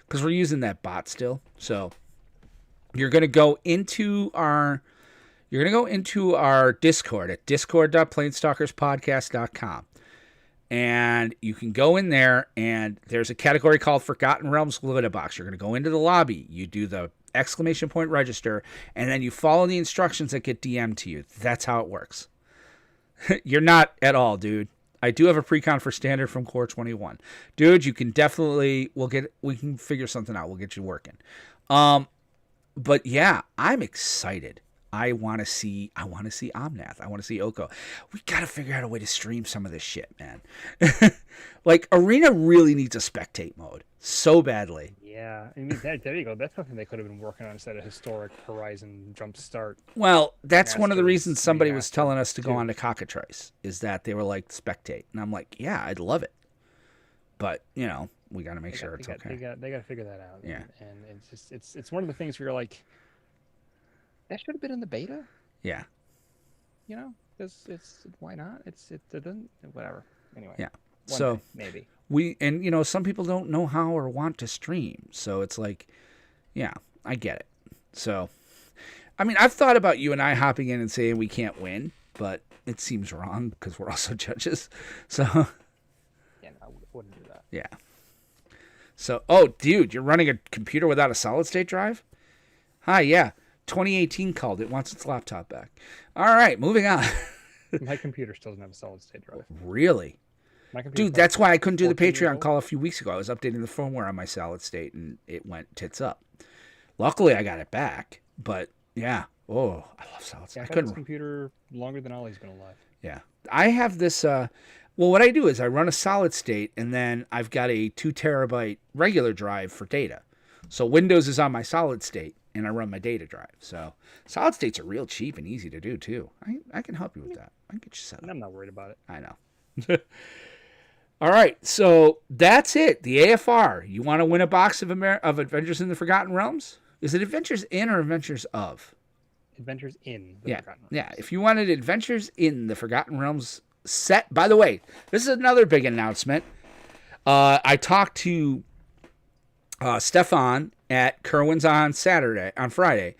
because we're using that bot still. So you're going to go into our Discord at discord.planestalkerspodcast.com. And you can go in there and there's a category called Forgotten Realms Limited Box. You're going to go into the lobby, you do the exclamation point register, and then you follow the instructions that get DM'd to you. That's how it works. You're not at all, dude. I do have a pre-con for standard from Core 21. Dude, you can definitely, we can figure something out. We'll get you working. But yeah, I'm excited. I want to see Omnath. I want to see Oko. We got to figure out a way to stream some of this shit, man. Like, Arena really needs a spectate mode so badly. Yeah, I mean, there you go. That's something they could have been working on instead of historic Horizon Jump Start. Well, that's one of the reasons somebody was telling us to go on to Cockatrice, is that they were like, spectate. And I'm like, yeah, I'd love it. but we got to make sure it's okay. They got to figure that out. Yeah. And it's just it's one of the things where you're like, that should have been in the beta. Yeah. Because it's why not? It doesn't whatever. Anyway. Yeah. One So day, maybe. some people don't know how or want to stream, so it's like, yeah, I get it. So, I mean, I've thought about you and I hopping in and saying we can't win, but it seems wrong because we're also judges. So, Yeah, no, I wouldn't do that. yeah. So, oh, dude, you're running a computer without a solid state drive? Hi, yeah. 2018 called. It wants its laptop back. All right, moving on. My computer still doesn't have a solid state drive. Really? My computer. Dude, that's why I couldn't do the 14 years Patreon old. call a few weeks ago. I was updating the firmware on my solid state, and it went tits up. Luckily, I got it back, but yeah. Oh, I love solid state. Yeah, I I've had couldn't. this computer longer than Ollie's been alive. Yeah. I have this, well, what I do is I run a solid state, and then I've got a 2 terabyte regular drive for data. So Windows is on my solid state, and I run my data drive. So solid states are real cheap and easy to do, too. I can help you with that. I can get you set up. And I'm not worried about it. I know. All right, so that's it. The AFR. You want to win a box of Adventures in the Forgotten Realms? Is it Adventures in or Adventures of? Adventures in the Yeah, Forgotten Realms. yeah. If you wanted Adventures in the Forgotten Realms set, by the way, this is another big announcement. I talked to Stefan at Kerwin's on Friday,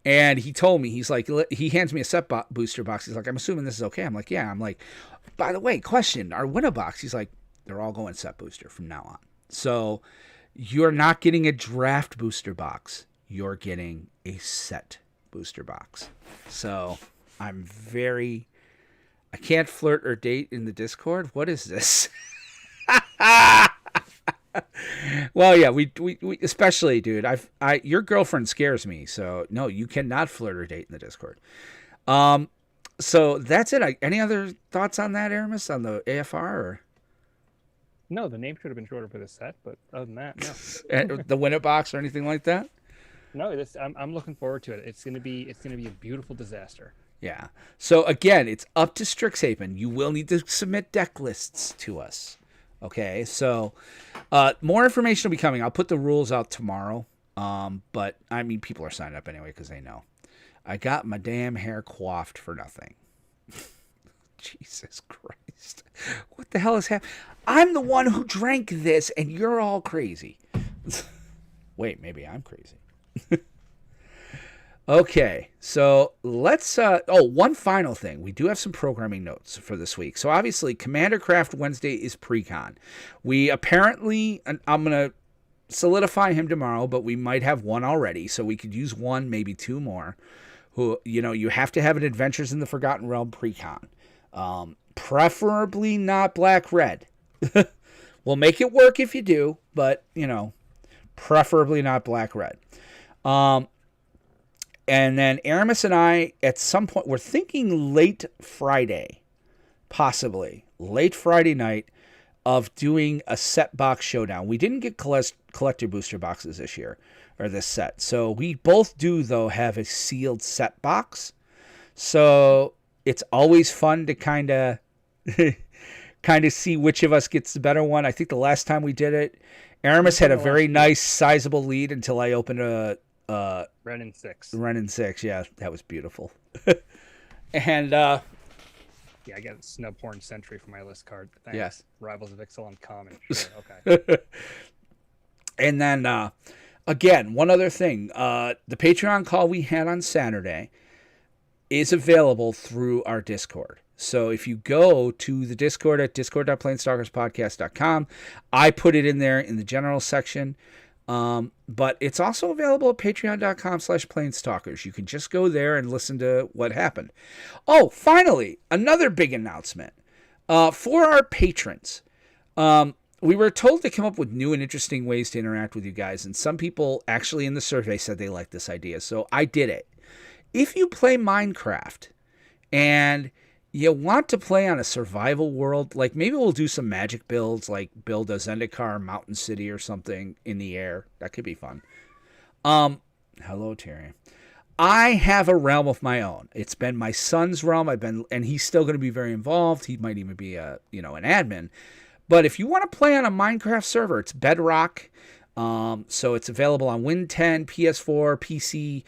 and he told me, he's like, he hands me a set booster box. He's like, I'm assuming this is okay. I'm like, yeah. I'm like, by the way, question, our winner box. He's like, they're all going set booster from now on. So you're not getting a draft booster box. You're getting a set booster box. So I can't flirt or date in the Discord. What is this? Well, yeah, we especially, dude. Your girlfriend scares me. So no, you cannot flirt or date in the Discord. So that's it. Any other thoughts on that, Aramis, on the AFR? Or? No, the name should have been shorter for the set, but other than that, no. The winner box or anything like that? No, I'm looking forward to it. It's gonna be a beautiful disaster. Yeah. So again, it's up to Strixhaven. You will need to submit deck lists to us. Okay. So more information will be coming. I'll put the rules out tomorrow. But I mean, people are signing up anyway because they know. I got my damn hair coiffed for nothing. Jesus Christ. What the hell is happening? I'm the one who drank this and you're all crazy. Wait, maybe I'm crazy. Okay, so let's one final thing. We do have some programming notes for this week. So obviously Commander Craft Wednesday is pre-con. We apparently, I'm going to solidify him tomorrow, but we might have one already, so we could use one, maybe two more. Who, you have to have an Adventures in the Forgotten Realm pre-con. Preferably not black-red. We'll make it work if you do, but, preferably not black-red. And then Aramis and I, at some point, we're thinking late Friday, possibly, late Friday night, of doing a set box showdown. We didn't get collector booster boxes this year, or this set. So we both do, though, have a sealed set box. So it's always fun to kind of see which of us gets the better one. I think the last time we did it, Aramis had a very nice, sizable lead until I opened a... Renin 6. Renin 6, yeah, that was beautiful. And yeah, I got Snub Horn Sentry for my list card. Thanks. Yes. Rivals of Ixal uncommon. Sure, okay. And then again, one other thing, the Patreon call we had on Saturday is available through our Discord. So if you go to the Discord at discord.planestalkerspodcast.com, I put it in there in the general section. But it's also available at patreon.com/planestalkers. You can just go there and listen to what happened. Oh, finally, another big announcement. For our patrons, we were told to come up with new and interesting ways to interact with you guys. And some people actually in the survey said they liked this idea. So I did it. If you play Minecraft and you want to play on a survival world, like maybe we'll do some magic builds, like build a Zendikar Mountain City or something in the air. That could be fun. Hello, Terry. I have a realm of my own. It's been my son's realm. And he's still going to be very involved. He might even be an admin. But if you want to play on a Minecraft server, it's Bedrock. So it's available on Win 10, PS4, PC,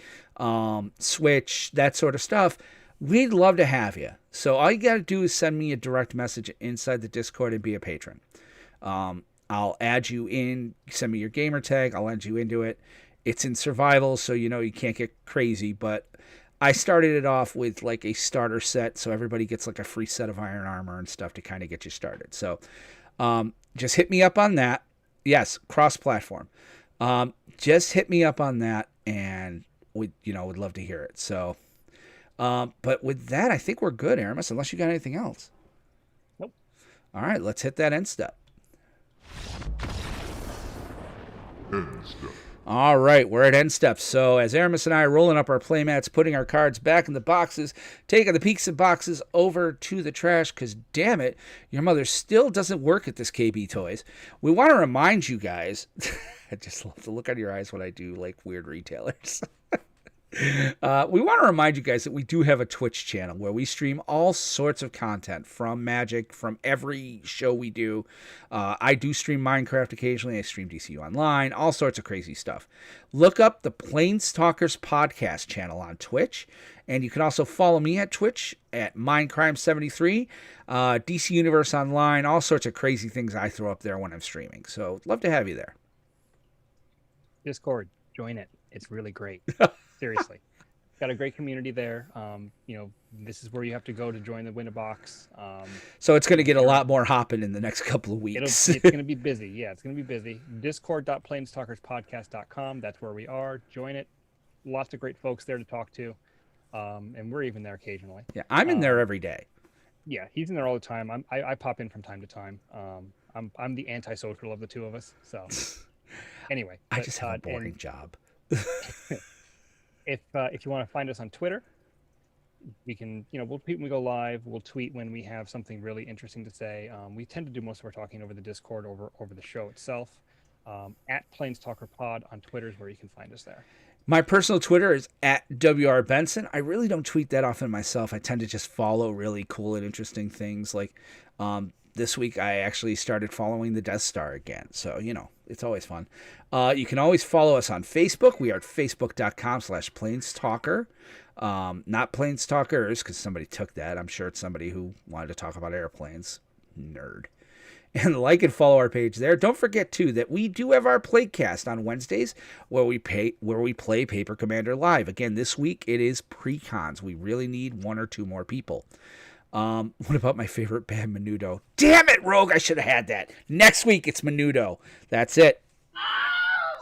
Switch, that sort of stuff. We'd love to have you. So all you got to do is send me a direct message inside the Discord and be a patron. I'll add you in, send me your gamer tag, I'll add you into it. It's in survival, so you can't get crazy, but I started it off with like a starter set, so everybody gets like a free set of iron armor and stuff to kind of get you started. So just hit me up on that. Yes, cross-platform. Just hit me up on that, and would love to hear it. So, but with that, I think we're good, Aramis, unless you got anything else. Nope. All right, let's hit that end step. End step. All right, we're at end steps. So as Aramis and I are rolling up our playmats, putting our cards back in the boxes, taking the peaks and boxes over to the trash, because damn it, your mother still doesn't work at this KB Toys. We want to remind you guys, I just love the look on your eyes when I do like weird retailers. We want to remind you guys that we do have a Twitch channel where we stream all sorts of content from Magic, from every show we do. I do stream Minecraft occasionally. I stream DCU Online, all sorts of crazy stuff. Look up the PlanesTalkers podcast channel on Twitch, and you can also follow me at Twitch at Mindcrime73, DC Universe Online, all sorts of crazy things I throw up there when I'm streaming. So love to have you there. Discord, join it. It's really great. Seriously. Got a great community there. This is where you have to go to join the Winterbox. So it's going to get a lot more hopping in the next couple of weeks. It's going to be busy. Yeah, it's going to be busy. Discord.planestalkerspodcast.com. That's where we are. Join it. Lots of great folks there to talk to. And we're even there occasionally. Yeah, I'm in there every day. Yeah, he's in there all the time. I pop in from time to time. I'm the antisocial of the two of us. So anyway. I just have a boring job. If you want to find us on Twitter, we can, we'll tweet when we go live. We'll tweet when we have something really interesting to say. We tend to do most of our talking over the Discord, over the show itself. At PlanesTalkerPod on Twitter is where you can find us there. My personal Twitter is at WR Benson. I really don't tweet that often myself. I tend to just follow really cool and interesting things. Like this week, I actually started following the Death Star again. So, it's always fun. You can always follow us on Facebook. We are at facebook.com/PlanesTalker. Not PlanesTalkers, because somebody took that. I'm sure it's somebody who wanted to talk about airplanes. Nerd. And like and follow our page there. Don't forget, too, that we do have our Playcast on Wednesdays where we play Paper Commander live. Again, this week it is pre-cons. We really need one or two more people. What about my favorite band, Menudo? Damn it, Rogue! I should have had that. Next week it's Menudo. That's it.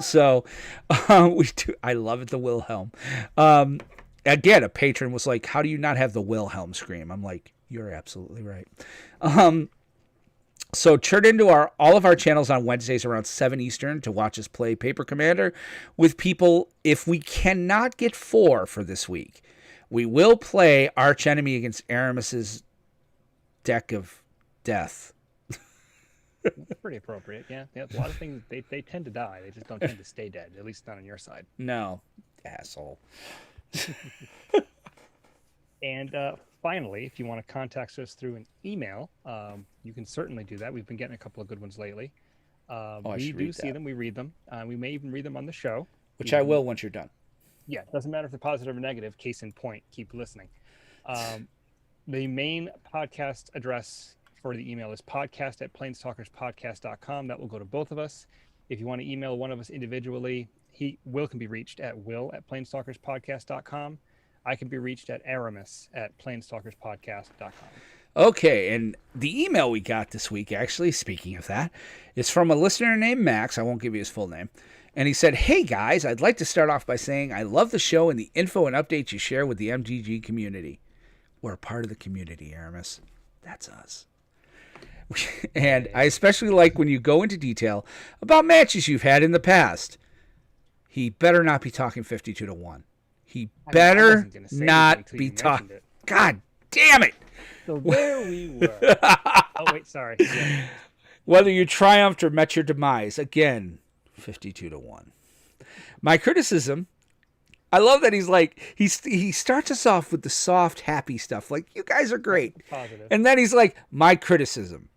So we do. I love it, the Wilhelm. Again, a patron was like, "How do you not have the Wilhelm scream?" I'm like, "You're absolutely right." So turn into all of our channels on Wednesdays around 7 Eastern to watch us play Paper Commander with people. If we cannot get 4 for this week, we will play Arch Enemy against Aramis's deck of death. That's pretty appropriate. Yeah. A lot of things, they tend to die. They just don't tend to stay dead, at least not on your side. No, asshole. And finally, if you want to contact us through an email, you can certainly do that. We've been getting a couple of good ones lately. We do see them. We read them. We may even read them on the show. Which I will once you're done. Yeah, it doesn't matter if they're positive or negative. Case in point, keep listening. The main podcast address for the email is podcast@planestalkerspodcast.com. That will go to both of us. If you want to email one of us individually, Will can be reached at will@planestalkerspodcast.com. I can be reached at aramis@planestalkerspodcast.com. Okay, and the email we got this week, actually, speaking of that, is from a listener named Max. I won't give you his full name. And he said, "Hey guys, I'd like to start off by saying I love the show and the info and updates you share with the MGG community." We're a part of the community, Aramis. That's us. And I especially like when you go into detail about matches you've had in the past. He better not be talking 52-1. He better not be talking. God damn it. So there we were. Oh, wait, sorry. Yeah. Whether you triumphed or met your demise, again, 52-1. My criticism, I love that he's like, he starts us off with the soft, happy stuff. Like, you guys are great. Positive. And then he's like, my criticism.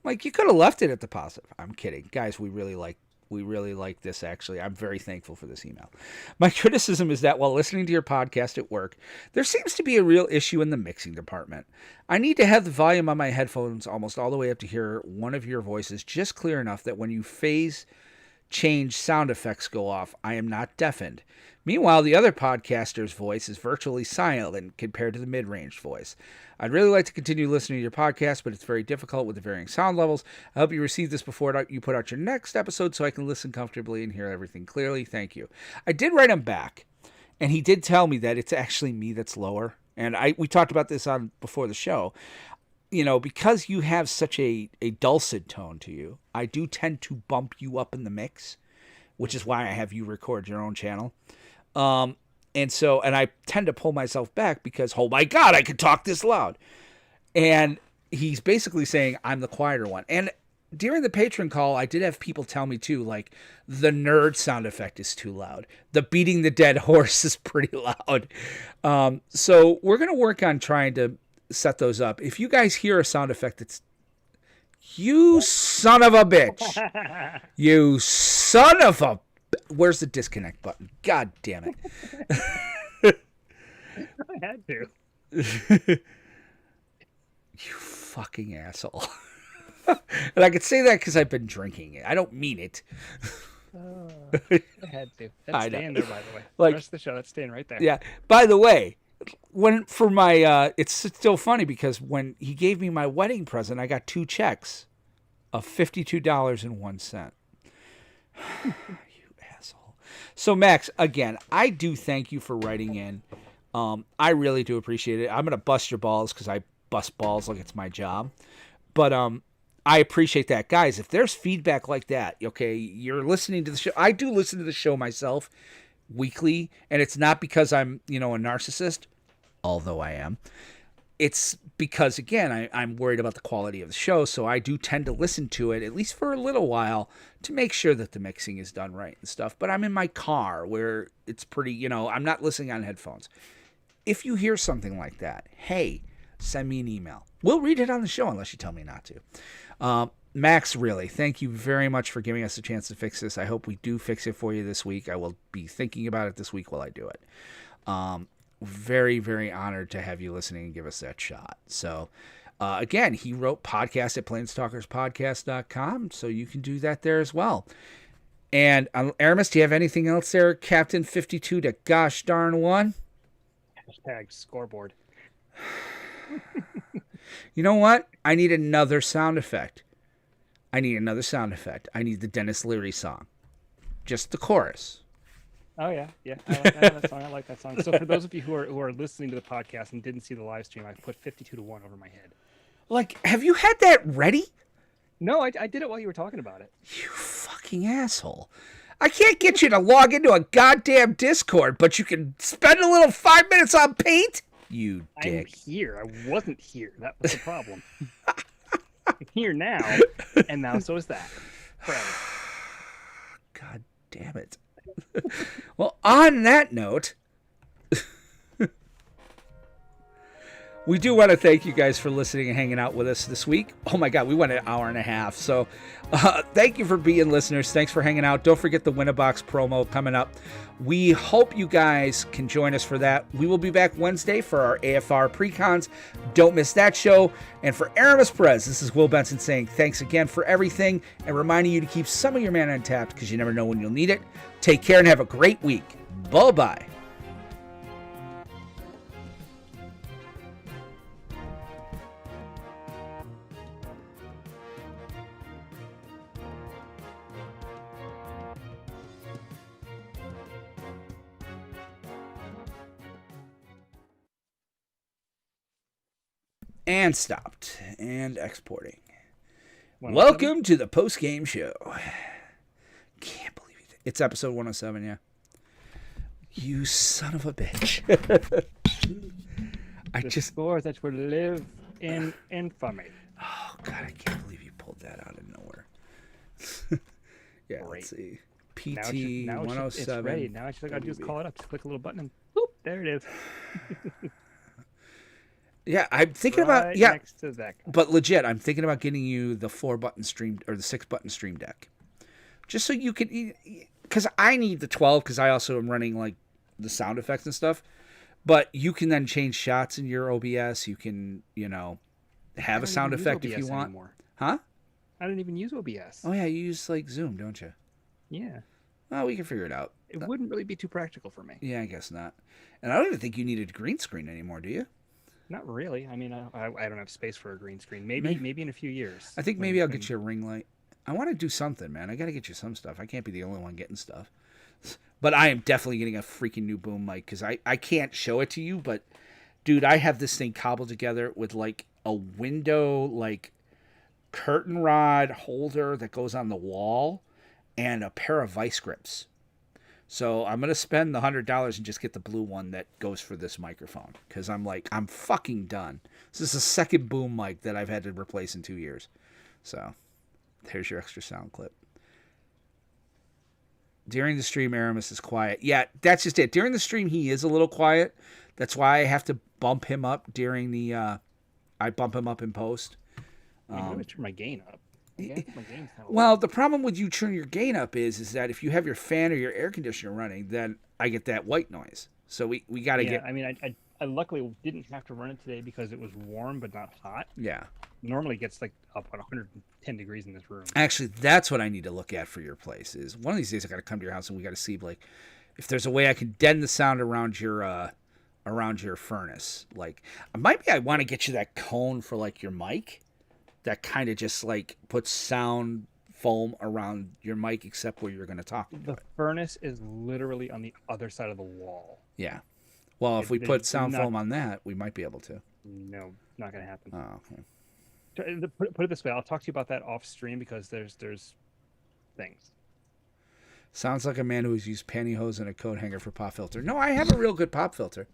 Like, you could have left it at the positive. I'm kidding. Guys, we really like this, actually. I'm very thankful for this email. My criticism is that while listening to your podcast at work, there seems to be a real issue in the mixing department. I need to have the volume on my headphones almost all the way up to hear one of your voices just clear enough that when you phase change sound effects go off, I am not deafened. Meanwhile, the other podcaster's voice is virtually silent compared to the mid-range voice. I'd really like to continue listening to your podcast, but it's very difficult with the varying sound levels. I hope you receive this before you put out your next episode so I can listen comfortably and hear everything clearly. Thank you. I did write him back, and he did tell me that it's actually me that's lower. And we talked about this on before the show. You know, because you have such a dulcet tone to you, I do tend to bump you up in the mix, which is why I have you record your own channel. And I tend to pull myself back because, oh my God, I can talk this loud. And he's basically saying I'm the quieter one. And during the patron call, I did have people tell me too, like, the nerd sound effect is too loud. The beating the dead horse is pretty loud. So we're going to work on trying to set those up. If you guys hear a sound effect that's, you son of a bitch, you son of a, where's the disconnect button? God damn it. I had to. You fucking asshole. And I could say that because I've been drinking it. I don't mean it. I had to. That's staying there, by the way. Like, the rest of the show, that's staying right there. Yeah. By the way, for my, it's still funny because when he gave me my wedding present, I got 2 checks of $52.01. You asshole. So Max, again, I do thank you for writing in. I really do appreciate it. I'm going to bust your balls because I bust balls like it's my job. But I appreciate that. Guys, if there's feedback like that, okay, you're listening to the show. I do listen to the show myself weekly, and it's not because I'm, a narcissist, although I am. It's because, again, I'm worried about the quality of the show, so I do tend to listen to it, at least for a little while, to make sure that the mixing is done right and stuff. But I'm in my car where it's pretty, I'm not listening on headphones. If you hear something like that, hey, send me an email. We'll read it on the show unless you tell me not to. Max, really, thank you very much for giving us a chance to fix this. I hope we do fix it for you this week. I will be thinking about it this week while I do it. Very, very honored to have you listening and give us that shot. So, again, he wrote podcast at PlanesTalkersPodcast.com, so you can do that there as well. And Aramis, do you have anything else there, Captain 52 to gosh darn one? Hashtag scoreboard. You know what? I need another sound effect. I need the Dennis Leary song. Just the chorus. Oh, yeah. I like that song. So for those of you who are listening to the podcast and didn't see the live stream, I put 52-1 over my head. Like, have you had that ready? No, I did it while you were talking about it. You fucking asshole. I can't get you to log into a goddamn Discord, but you can spend a little 5 minutes on Paint? You dick. I'm here. I wasn't here. That was the problem. I'm here now, and now so is that. Forever. God damn it. Well, on that note, we do want to thank you guys for listening and hanging out with us this week. Oh my God, we went an hour and a half. So thank you for being listeners. Thanks for hanging out. Don't forget the Win-A-Box promo coming up. We hope you guys can join us for that. We will be back Wednesday for our AFR pre-cons. Don't miss that show. And for Aramis Perez, this is Will Benson saying thanks again for everything and reminding you to keep some of your mana untapped because you never know when you'll need it. Take care and have a great week. Bye-bye. And stopped. And exporting. Welcome to the post-game show. Can't believe it. It's episode 107, yeah. You son of a bitch. The scores that will live in infamy. Oh, God, I can't believe you pulled that out of nowhere. Yeah, great. Let's see. PT now 107. It's ready. Now I just got to do is call it up. Just click a little button and boop, there it is. Yeah, I'm thinking right about next to that guy. but legit, I'm thinking about getting you the 4-button stream or the 6-button stream deck, just so you can. Because I need the 12 because I also am running like the sound effects and stuff. But you can then change shots in your OBS. You can, have a sound effect if you want. Anymore. Huh? I don't even use OBS. Oh yeah, you use like Zoom, don't you? Yeah. Well, we can figure it out. It wouldn't really be too practical for me. Yeah, I guess not. And I don't even think you need a green screen anymore, do you? Not really. I mean, I don't have space for a green screen. Maybe in a few years. I think maybe I'll get you a ring light. I want to do something, man. I got to get you some stuff. I can't be the only one getting stuff. But I am definitely getting a freaking new boom mic because I can't show it to you. But, dude, I have this thing cobbled together with, like, a window, like, curtain rod holder that goes on the wall and a pair of vice grips. So I'm going to spend the $100 and just get the blue one that goes for this microphone. Because I'm fucking done. This is the second boom mic that I've had to replace in 2 years. So there's your extra sound clip. During the stream, Aramis is quiet. Yeah, that's just it. During the stream, he is a little quiet. That's why I have to bump him up during the... I bump him up in post. I'm going to turn my gain up. Well, the problem with you turning your gain up is that if you have your fan or your air conditioner running, then I get that white noise. So we got to get... I mean, I luckily didn't have to run it today because it was warm but not hot. Yeah. Normally it gets like up at 110 degrees in this room. Actually, that's what I need to look at for your place. Is one of these days I got to come to your house and we got to see like if there's a way I can deaden the sound around your furnace. Like maybe I want to get you that cone for like your mic. That kind of just like puts sound foam around your mic, except where you're going to talk. The furnace is literally on the other side of the wall. Yeah. Well, if we put sound foam on that, we might be able to. No, not going to happen. Oh, okay. Put it this way, I'll talk to you about that off stream because there's things. Sounds like a man who's used pantyhose and a coat hanger for pop filter. No, I have a real good pop filter.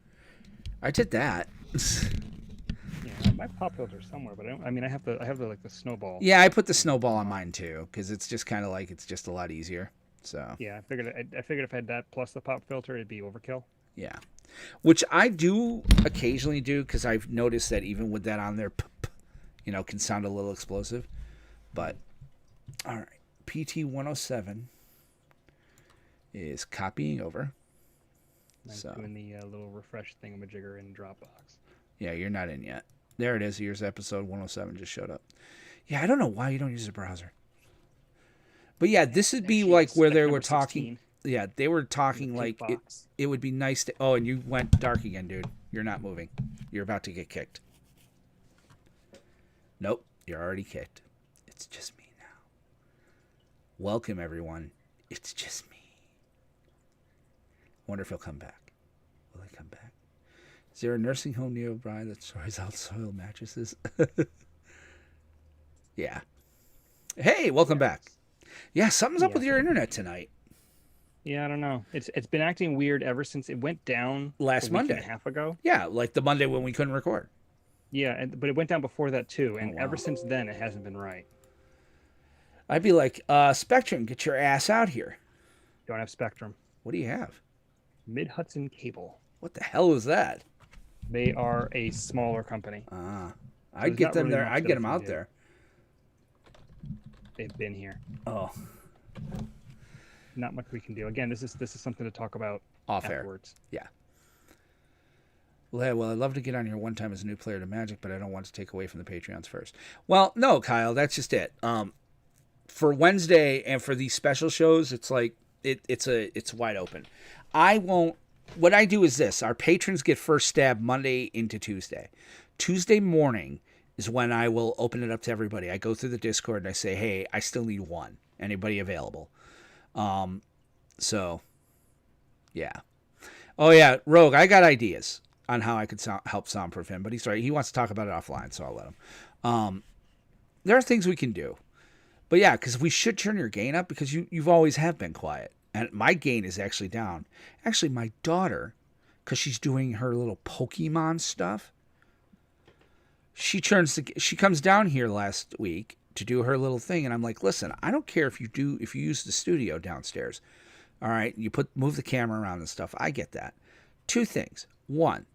I did that. Yeah, my pop filter somewhere, but I have the snowball. Yeah, I put the snowball on mine too because it's just kind of like it's just a lot easier. So yeah, I figured if I had that plus the pop filter, it'd be overkill. Yeah, which I do occasionally do because I've noticed that even with that on there, can sound a little explosive. But all right, PT 107 is copying over. I'm doing the little refresh thingamajigger in Dropbox. Yeah, you're not in yet. There it is. Here's episode 107 just showed up. Yeah, I don't know why you don't use a browser. But yeah, this would be like where they were talking. 16. Yeah, they were talking like it would be nice to... Oh, and you went dark again, dude. You're not moving. You're about to get kicked. Nope, you're already kicked. It's just me now. Welcome, everyone. It's just me. Wonder if he'll come back. Will he come back? Is there a nursing home nearby that stores out soil mattresses? Yeah. Hey, welcome back. Yeah, something's up with your internet tonight. Yeah, I don't know. It's been acting weird ever since it went down last Monday and a half ago. Yeah, like the Monday when we couldn't record. Yeah, but it went down before that too, and ever since then it hasn't been right. I'd be like, Spectrum, get your ass out here. Don't have Spectrum. What do you have? Mid-Hudson Cable. What the hell is that? They are a smaller company. I'd get them there. I'd get them out there. They've been here. Oh. Not much we can do. Again, this is something to talk about off afterwards. Air. Yeah. Well, I'd love to get on here one time as a new player to Magic, but I don't want to take away from the Patreons first. Well, no, Kyle, that's just it. For Wednesday and for these special shows, it's like it's wide open. I won't. What I do is this: our patrons get first stab Monday into Tuesday. Tuesday morning is when I will open it up to everybody. I go through the Discord and I say, "Hey, I still need one. Anybody available?" So, yeah. Oh yeah, Rogue. I got ideas on how I could help soundproof him, but he's right. He wants to talk about it offline, so I'll let him. There are things we can do, but yeah, because we should turn your gain up because you've always have been quiet, and my gain is actually down. Actually, my daughter, because she's doing her little Pokemon stuff, she comes down here last week to do her little thing, and I'm like, listen, I don't care if you use the studio downstairs. All right, move the camera around and stuff. I get that. Two things. One,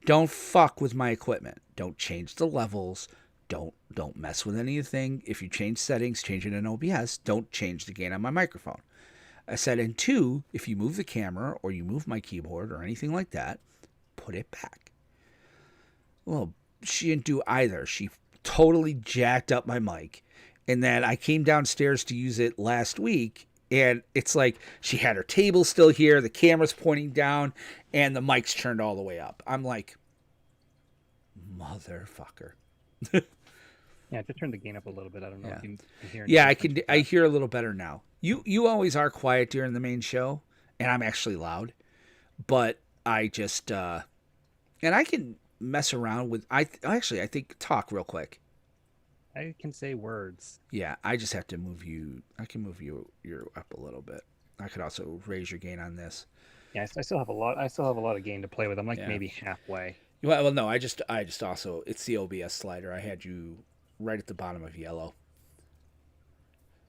don't fuck with my equipment. Don't change the levels. Don't mess with anything. If you change settings, change it in OBS. Don't change the gain on my microphone. I said, and 2, if you move the camera or you move my keyboard or anything like that, put it back. Well, she didn't do either. She totally jacked up my mic. And then I came downstairs to use it last week, and it's like she had her table still here, the camera's pointing down, and the mic's turned all the way up. I'm like, motherfucker. Yeah, just turn the gain up a little bit. I don't know if you can hear. Yeah, I hear a little better now. You always are quiet during the main show, and I'm actually loud. But I just and I can mess around with I think talk real quick. I can say words. Yeah, I just have to move you. I can move you up a little bit. I could also raise your gain on this. Yeah, I still have a lot. I still have a lot of gain to play with. I'm like maybe halfway. Well, no, I just also it's the OBS slider. I had you right at the bottom of yellow.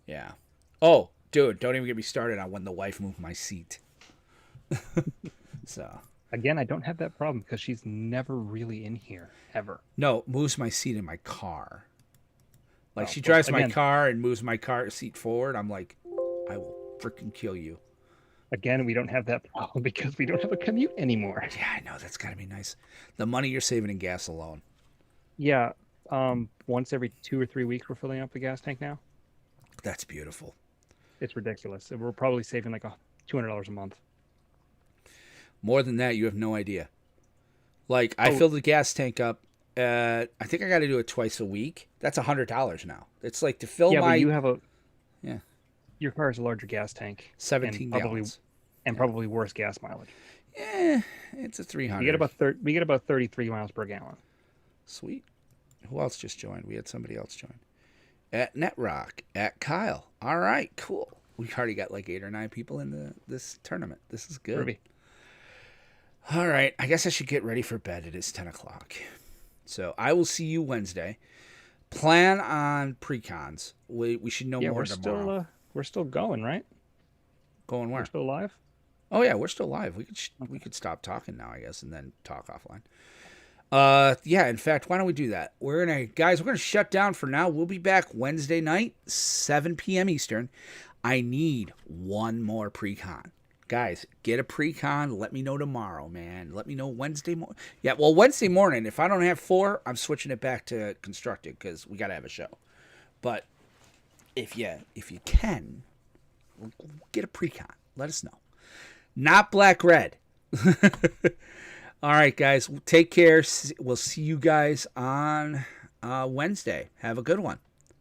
Yeah. Oh, dude, don't even get me started on when the wife moved my seat. So. Again, I don't have that problem because she's never really in here ever. No, moves my seat in my car. Like she drives my car and moves my car seat forward. I'm like, I will freaking kill you. Again, we don't have that problem because we don't have a commute anymore. Yeah, I know. That's got to be nice. The money you're saving in gas alone. Yeah. Once every 2 or 3 weeks, we're filling up the gas tank now. That's beautiful. It's ridiculous. We're probably saving like $200 a month. More than that, you have no idea. Like, I filled the gas tank up. I think I got to do it twice a week. That's $100 now. It's like to fill my... But you have a... Yeah. Your car has a larger gas tank. 17 gallons. And probably worse gas mileage. Yeah, it's a 300. We get about 33 miles per gallon. Sweet. Who else just joined? We had somebody else join. At Netrock, at Kyle. All right, cool. We've already got like 8 or 9 people in this tournament. This is good. Ruby. All right, I guess I should get ready for bed. It is 10 o'clock. So I will see you Wednesday. Plan on pre-cons. We should know more tomorrow. We're still going, right? Going where? We're still live? Oh, yeah, we're still live. We could stop talking now, I guess, and then talk offline. Yeah, in fact, why don't we do that? We're gonna shut down for now. We'll be back Wednesday night, 7 p.m. Eastern. I need one more pre-con. Guys, get a pre-con. Let me know tomorrow, man. Let me know Wednesday morning. Yeah, well, Wednesday morning, if I don't have 4, I'm switching it back to constructed because we got to have a show. But if you can, get a pre-con. Let us know. Not black-red. All right, guys. Take care. We'll see you guys on Wednesday. Have a good one.